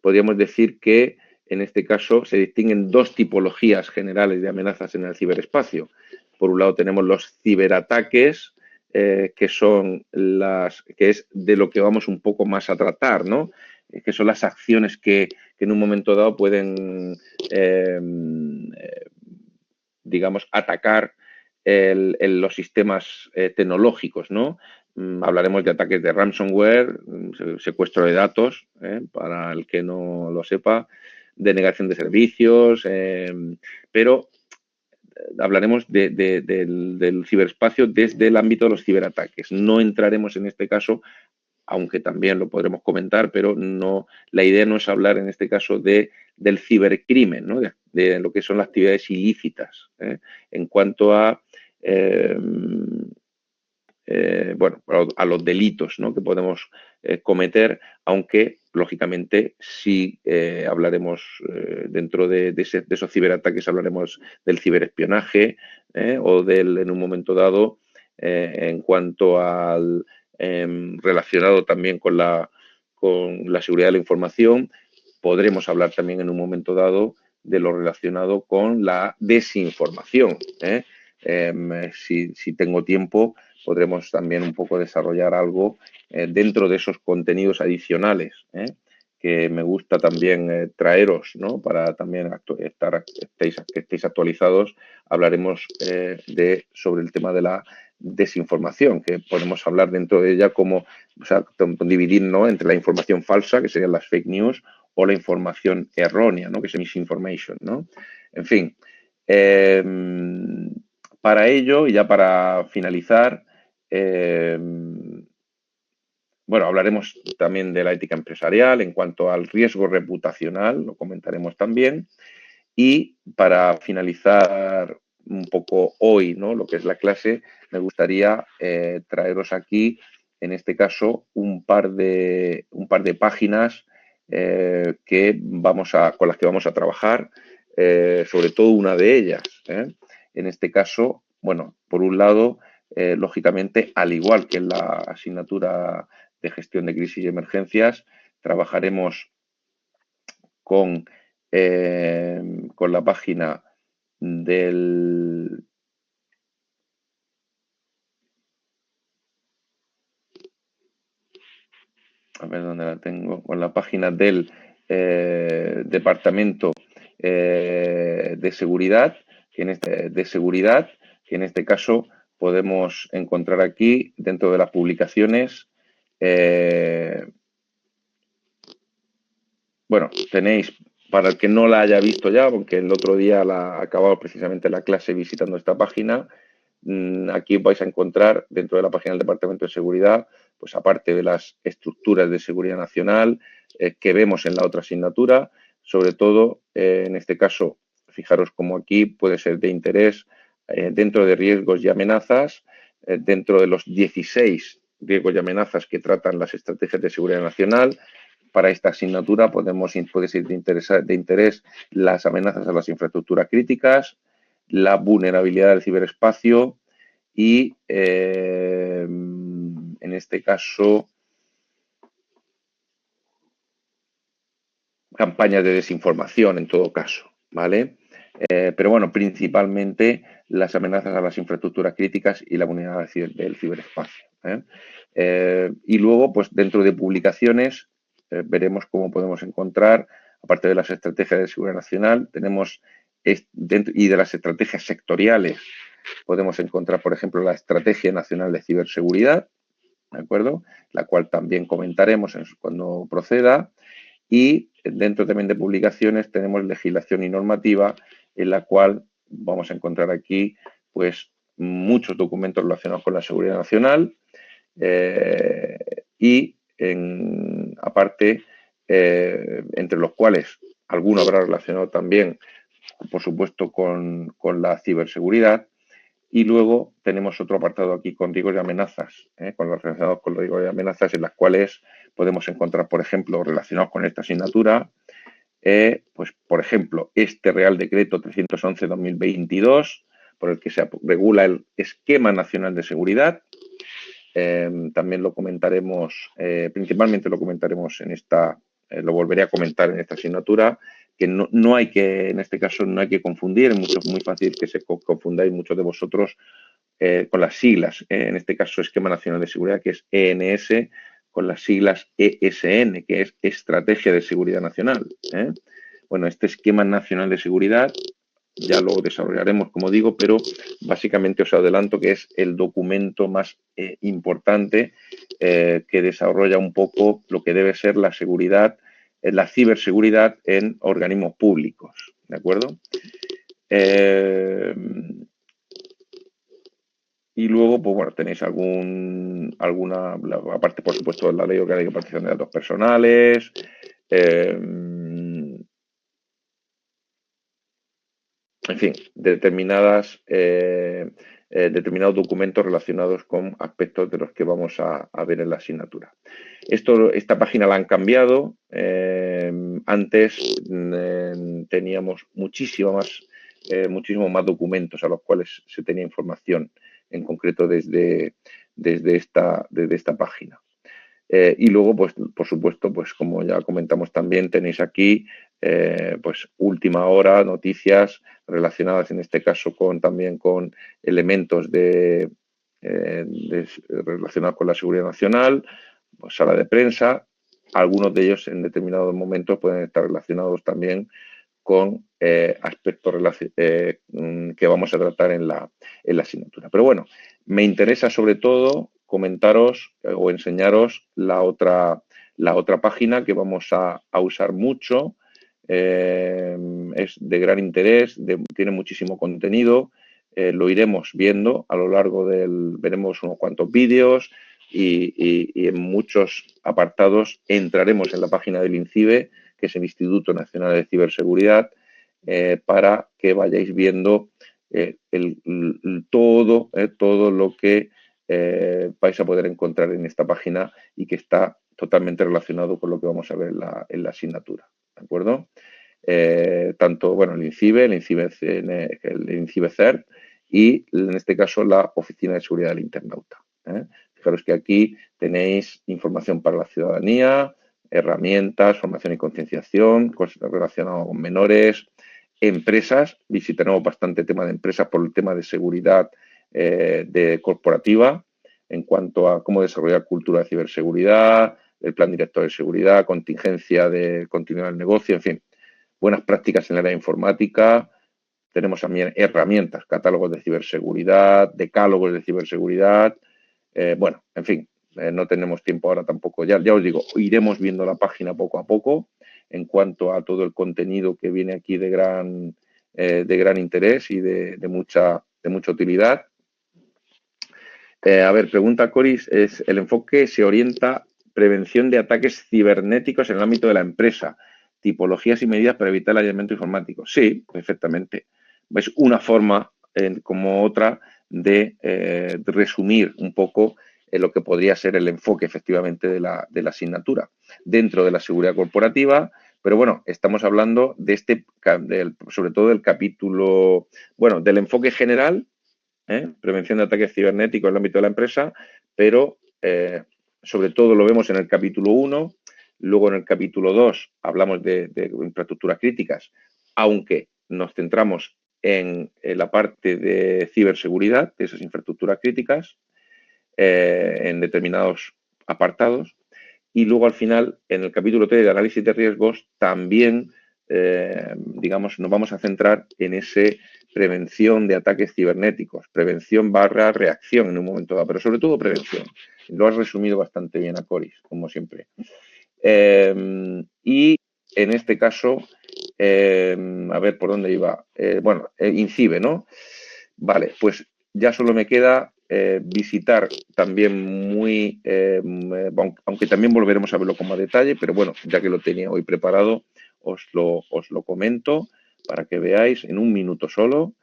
[SPEAKER 1] Podríamos decir que en este caso se distinguen dos tipologías generales de amenazas en el ciberespacio. Por un lado tenemos los ciberataques, que es de lo que vamos un poco más a tratar, ¿no? Que son las acciones que en un momento dado pueden, digamos, atacar los sistemas tecnológicos, ¿no? Hablaremos de ataques de ransomware, secuestro de datos, para el que no lo sepa, denegación de servicios, pero hablaremos del ciberespacio desde el ámbito de los ciberataques. No entraremos en este caso, aunque también lo podremos comentar, pero la idea no es hablar en este caso del cibercrimen, ¿no? de lo que son las actividades ilícitas, en cuanto a bueno, a los delitos, ¿no? que podemos cometer, aunque lógicamente, sí hablaremos dentro de esos ciberataques, hablaremos del ciberespionaje o en un momento dado, en cuanto al relacionado también con la seguridad de la información, podremos hablar también en un momento dado de lo relacionado con la desinformación. Si tengo tiempo, podremos también un poco desarrollar algo dentro de esos contenidos adicionales que me gusta también traeros, ¿no? Para también que estéis actualizados. Hablaremos sobre el tema de la desinformación, que podemos hablar dentro de ella como, o sea, dividir, ¿no?, entre la información falsa, que serían las fake news, o la información errónea, ¿no?, que es misinformation, ¿no? En fin, para ello, y ya para finalizar, bueno, hablaremos también de la ética empresarial en cuanto al riesgo reputacional, lo comentaremos también. Y para finalizar un poco hoy, ¿no?, lo que es la clase, me gustaría traeros aquí, en este caso, un par de páginas con las que vamos a trabajar, sobre todo una de ellas. En este caso, bueno, por un lado, lógicamente, al igual que en la asignatura de gestión de crisis y emergencias, trabajaremos con la página del... A ver dónde la tengo. Con la página del Departamento de Seguridad, que en este caso podemos encontrar aquí, dentro de las publicaciones, bueno, tenéis, para el que no la haya visto ya, porque el otro día acababa precisamente la clase visitando esta página, aquí vais a encontrar dentro de la página del Departamento de Seguridad, pues aparte de las estructuras de seguridad nacional que vemos en la otra asignatura, sobre todo, en este caso, fijaros como aquí puede ser de interés dentro de riesgos y amenazas, dentro de los 16 riesgos y amenazas que tratan las estrategias de seguridad nacional. Para esta asignatura puede ser de interés las amenazas a las infraestructuras críticas, la vulnerabilidad del ciberespacio y, en este caso, campañas de desinformación en todo caso, ¿vale? Pero bueno, principalmente las amenazas a las infraestructuras críticas y la vulnerabilidad del ciberespacio. Y luego, pues dentro de publicaciones, veremos cómo podemos encontrar, aparte de las estrategias de seguridad nacional, y de las estrategias sectoriales, podemos encontrar, por ejemplo, la Estrategia Nacional de Ciberseguridad, ¿de acuerdo? La cual también comentaremos cuando proceda. Y dentro también de publicaciones tenemos legislación y normativa, en la cual vamos a encontrar aquí pues muchos documentos relacionados con la seguridad nacional y aparte entre los cuales alguno habrá relacionado también, por supuesto, con la ciberseguridad. Y luego tenemos otro apartado aquí con riesgos y amenazas, con los relacionados con los riesgos y amenazas, en las cuales podemos encontrar, por ejemplo, relacionados con esta asignatura, pues, por ejemplo, este Real Decreto 311-2022, por el que se regula el Esquema Nacional de Seguridad. También lo comentaremos, principalmente lo comentaremos lo volveré a comentar en esta asignatura, que no hay que, en este caso, no hay que confundir, es muy fácil que se confundáis muchos de vosotros con las siglas, en este caso Esquema Nacional de Seguridad, que es ENS, con las siglas ESN, que es Estrategia de Seguridad Nacional. Bueno, este Esquema Nacional de Seguridad ya lo desarrollaremos, como digo, pero básicamente os adelanto que es el documento más importante que desarrolla un poco lo que debe ser la seguridad, la ciberseguridad en organismos públicos, ¿de acuerdo? Y luego, pues bueno, tenéis aparte, por supuesto, la Ley Orgánica de Protección de Datos Personales, en fin, determinados documentos relacionados con aspectos de los que vamos a ver en la asignatura. Esta página la han cambiado. Antes teníamos muchísimo más documentos a los cuales se tenía información, en concreto desde esta página. Y luego, pues, por supuesto, pues como ya comentamos también, tenéis aquí pues última hora, noticias relacionadas en este caso también con elementos relacionados con la seguridad nacional, pues, sala de prensa. Algunos de ellos en determinados momentos pueden estar relacionados también con aspectos que vamos a tratar en la asignatura. Pero bueno, me interesa sobre todo comentaros o enseñaros la otra página que vamos a usar mucho. Es de gran interés, tiene muchísimo contenido. Lo iremos viendo a lo largo veremos unos cuantos vídeos y en muchos apartados entraremos en la página del INCIBE, que es el Instituto Nacional de Ciberseguridad, para que vayáis viendo todo lo que vais a poder encontrar en esta página y que está totalmente relacionado con lo que vamos a ver en la asignatura. ¿De acuerdo? Tanto, bueno, el INCIBE CERT y, en este caso, la Oficina de Seguridad del Internauta. Fijaros que aquí tenéis información para la ciudadanía, herramientas, formación y concienciación, cosas relacionadas con menores, empresas, y si tenemos bastante tema de empresas por el tema de seguridad corporativa, en cuanto a cómo desarrollar cultura de ciberseguridad, el plan director de seguridad, contingencia de continuidad del negocio, en fin, buenas prácticas en el área de informática. Tenemos también herramientas, catálogos de ciberseguridad, decálogos de ciberseguridad. Bueno, en fin, no tenemos tiempo ahora tampoco. Ya os digo, iremos viendo la página poco a poco en cuanto a todo el contenido que viene aquí de gran interés y de mucha utilidad. A ver, pregunta Coris, ¿el enfoque se orienta prevención de ataques cibernéticos en el ámbito de la empresa? Tipologías y medidas para evitar el aislamiento informático. Sí, perfectamente. Es una forma, como otra, de resumir un poco lo que podría ser el enfoque, efectivamente, de la asignatura dentro de la seguridad corporativa. Pero bueno, estamos hablando sobre todo del capítulo, bueno, del enfoque general, prevención de ataques cibernéticos en el ámbito de la empresa, pero sobre todo lo vemos en el capítulo 1, luego en el capítulo 2 hablamos de infraestructuras críticas, aunque nos centramos en la parte de ciberseguridad de esas infraestructuras críticas en determinados apartados, y luego al final en el capítulo 3 de análisis de riesgos también digamos, nos vamos a centrar en ese prevención de ataques cibernéticos, prevención / reacción en un momento dado, pero sobre todo prevención. Lo has resumido bastante bien, Coris, como siempre. Y en este caso, a ver por dónde iba. Bueno, INCIBE, ¿no? Vale, pues ya solo me queda visitar también aunque también volveremos a verlo con más detalle, pero bueno, ya que lo tenía hoy preparado, os lo comento para que veáis en un minuto solo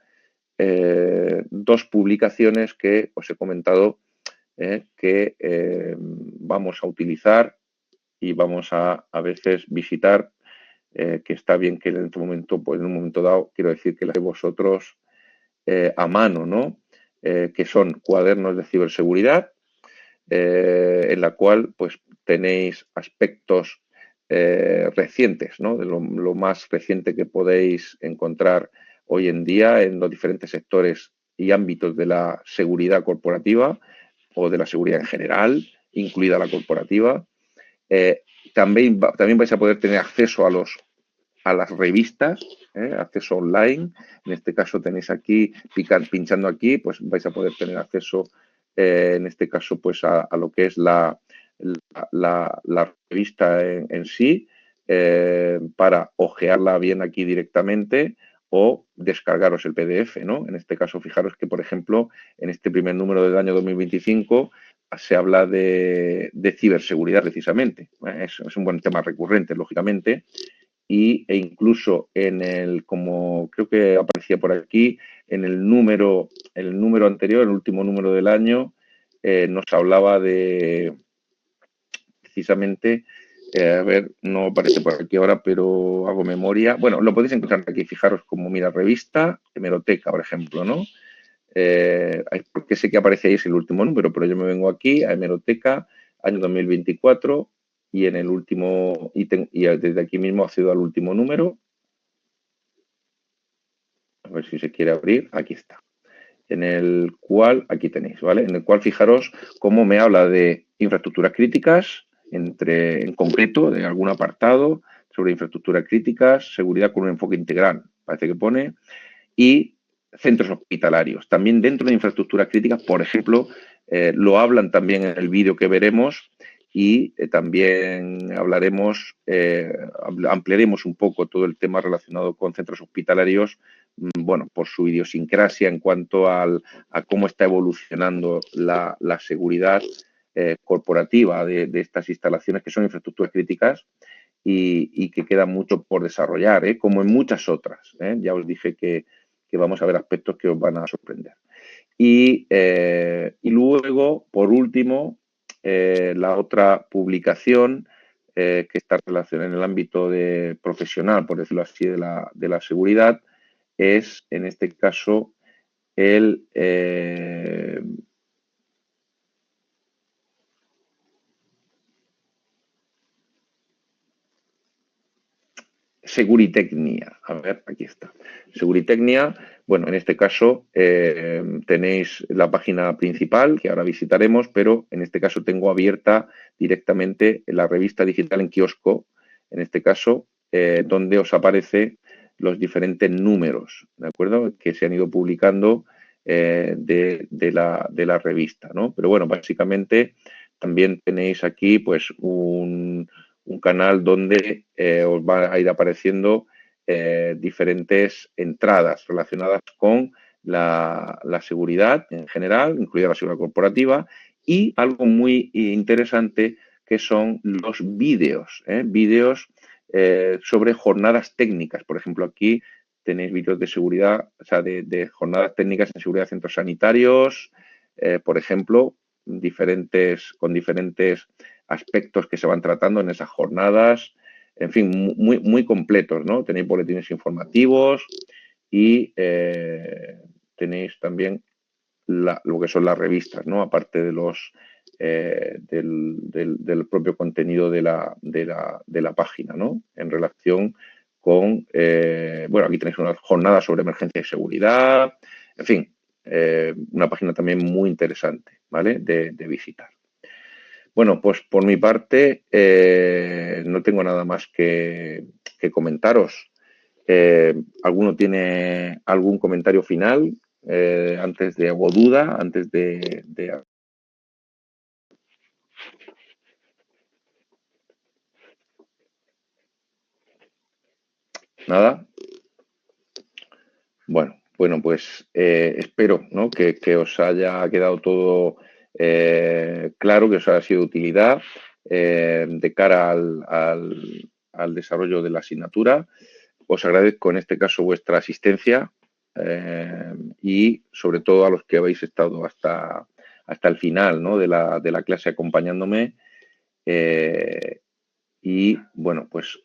[SPEAKER 1] dos publicaciones que os he comentado que vamos a utilizar y vamos a veces visitar, que está bien que en este momento, pues en un momento dado, quiero decir que las de vosotros a mano, ¿no? Que son cuadernos de ciberseguridad, en la cual pues tenéis aspectos recientes, ¿no? De lo más reciente que podéis encontrar hoy en día en los diferentes sectores y ámbitos de la seguridad corporativa o de la seguridad en general, incluida la corporativa. También vais a poder tener acceso a las revistas, acceso online. En este caso tenéis aquí, pinchando aquí, pues vais a poder tener acceso, en este caso, pues a lo que es la revista en sí, para ojearla bien aquí directamente o descargaros el PDF, ¿no? En este caso, fijaros que, por ejemplo, en este primer número del año 2025 se habla de ciberseguridad precisamente. Es un buen tema recurrente, lógicamente, e incluso como creo que aparecía por aquí, en el número anterior, el último número del año, nos hablaba de precisamente, a ver, no aparece por aquí ahora, pero hago memoria. Bueno, lo podéis encontrar aquí, fijaros como, mira, revista, hemeroteca, por ejemplo, ¿no? Porque sé que aparece ahí es el último número, pero yo me vengo aquí a hemeroteca, año 2024, y en el último, y desde aquí mismo accedo al último número. A ver si se quiere abrir, aquí está. En el cual, aquí tenéis, ¿vale? En el cual fijaros cómo me habla de infraestructuras críticas, en concreto, de algún apartado sobre infraestructuras críticas, seguridad con un enfoque integral, parece que pone, y centros hospitalarios. También dentro de infraestructuras críticas, por ejemplo, lo hablan también en el vídeo que veremos y también hablaremos, ampliaremos un poco todo el tema relacionado con centros hospitalarios, bueno, por su idiosincrasia en cuanto a cómo está evolucionando la seguridad corporativa de estas instalaciones que son infraestructuras críticas y que queda mucho por desarrollar, como en muchas otras. Ya os dije que vamos a ver aspectos que os van a sorprender. Y luego, por último, la otra publicación que está relacionada en el ámbito profesional, por decirlo así, de la seguridad, es, en este caso, el Seguritecnia. A ver, aquí está. Seguritecnia, bueno, en este caso tenéis la página principal que ahora visitaremos, pero en este caso tengo abierta directamente la revista digital en kiosco, en este caso, donde os aparece los diferentes números, ¿de acuerdo? Que se han ido publicando de la revista, ¿no? Pero bueno, básicamente también tenéis aquí pues un canal donde os va a ir apareciendo diferentes entradas relacionadas con la seguridad en general, incluida la seguridad corporativa, y algo muy interesante que son los vídeos, vídeos sobre jornadas técnicas. Por ejemplo, aquí tenéis vídeos de seguridad, o sea, de jornadas técnicas en seguridad de centros sanitarios, por ejemplo, con diferentes aspectos que se van tratando en esas jornadas, en fin, muy completos, ¿no? Tenéis boletines informativos y tenéis también lo que son las revistas, ¿no? Aparte de del propio contenido de la página, ¿no? En relación con, bueno, aquí tenéis una jornada sobre emergencia y seguridad, en fin, una página también muy interesante, ¿vale? De visitar. Bueno, pues por mi parte no tengo nada más que comentaros. ¿Alguno tiene algún comentario final antes de, o duda, antes de... ¿Nada? Bueno, pues espero, ¿no? que os haya quedado todo claro, que os haya sido de utilidad de cara al desarrollo de la asignatura. Os agradezco en este caso vuestra asistencia y sobre todo a los que habéis estado hasta el final, ¿no? de la clase acompañándome. Y bueno, pues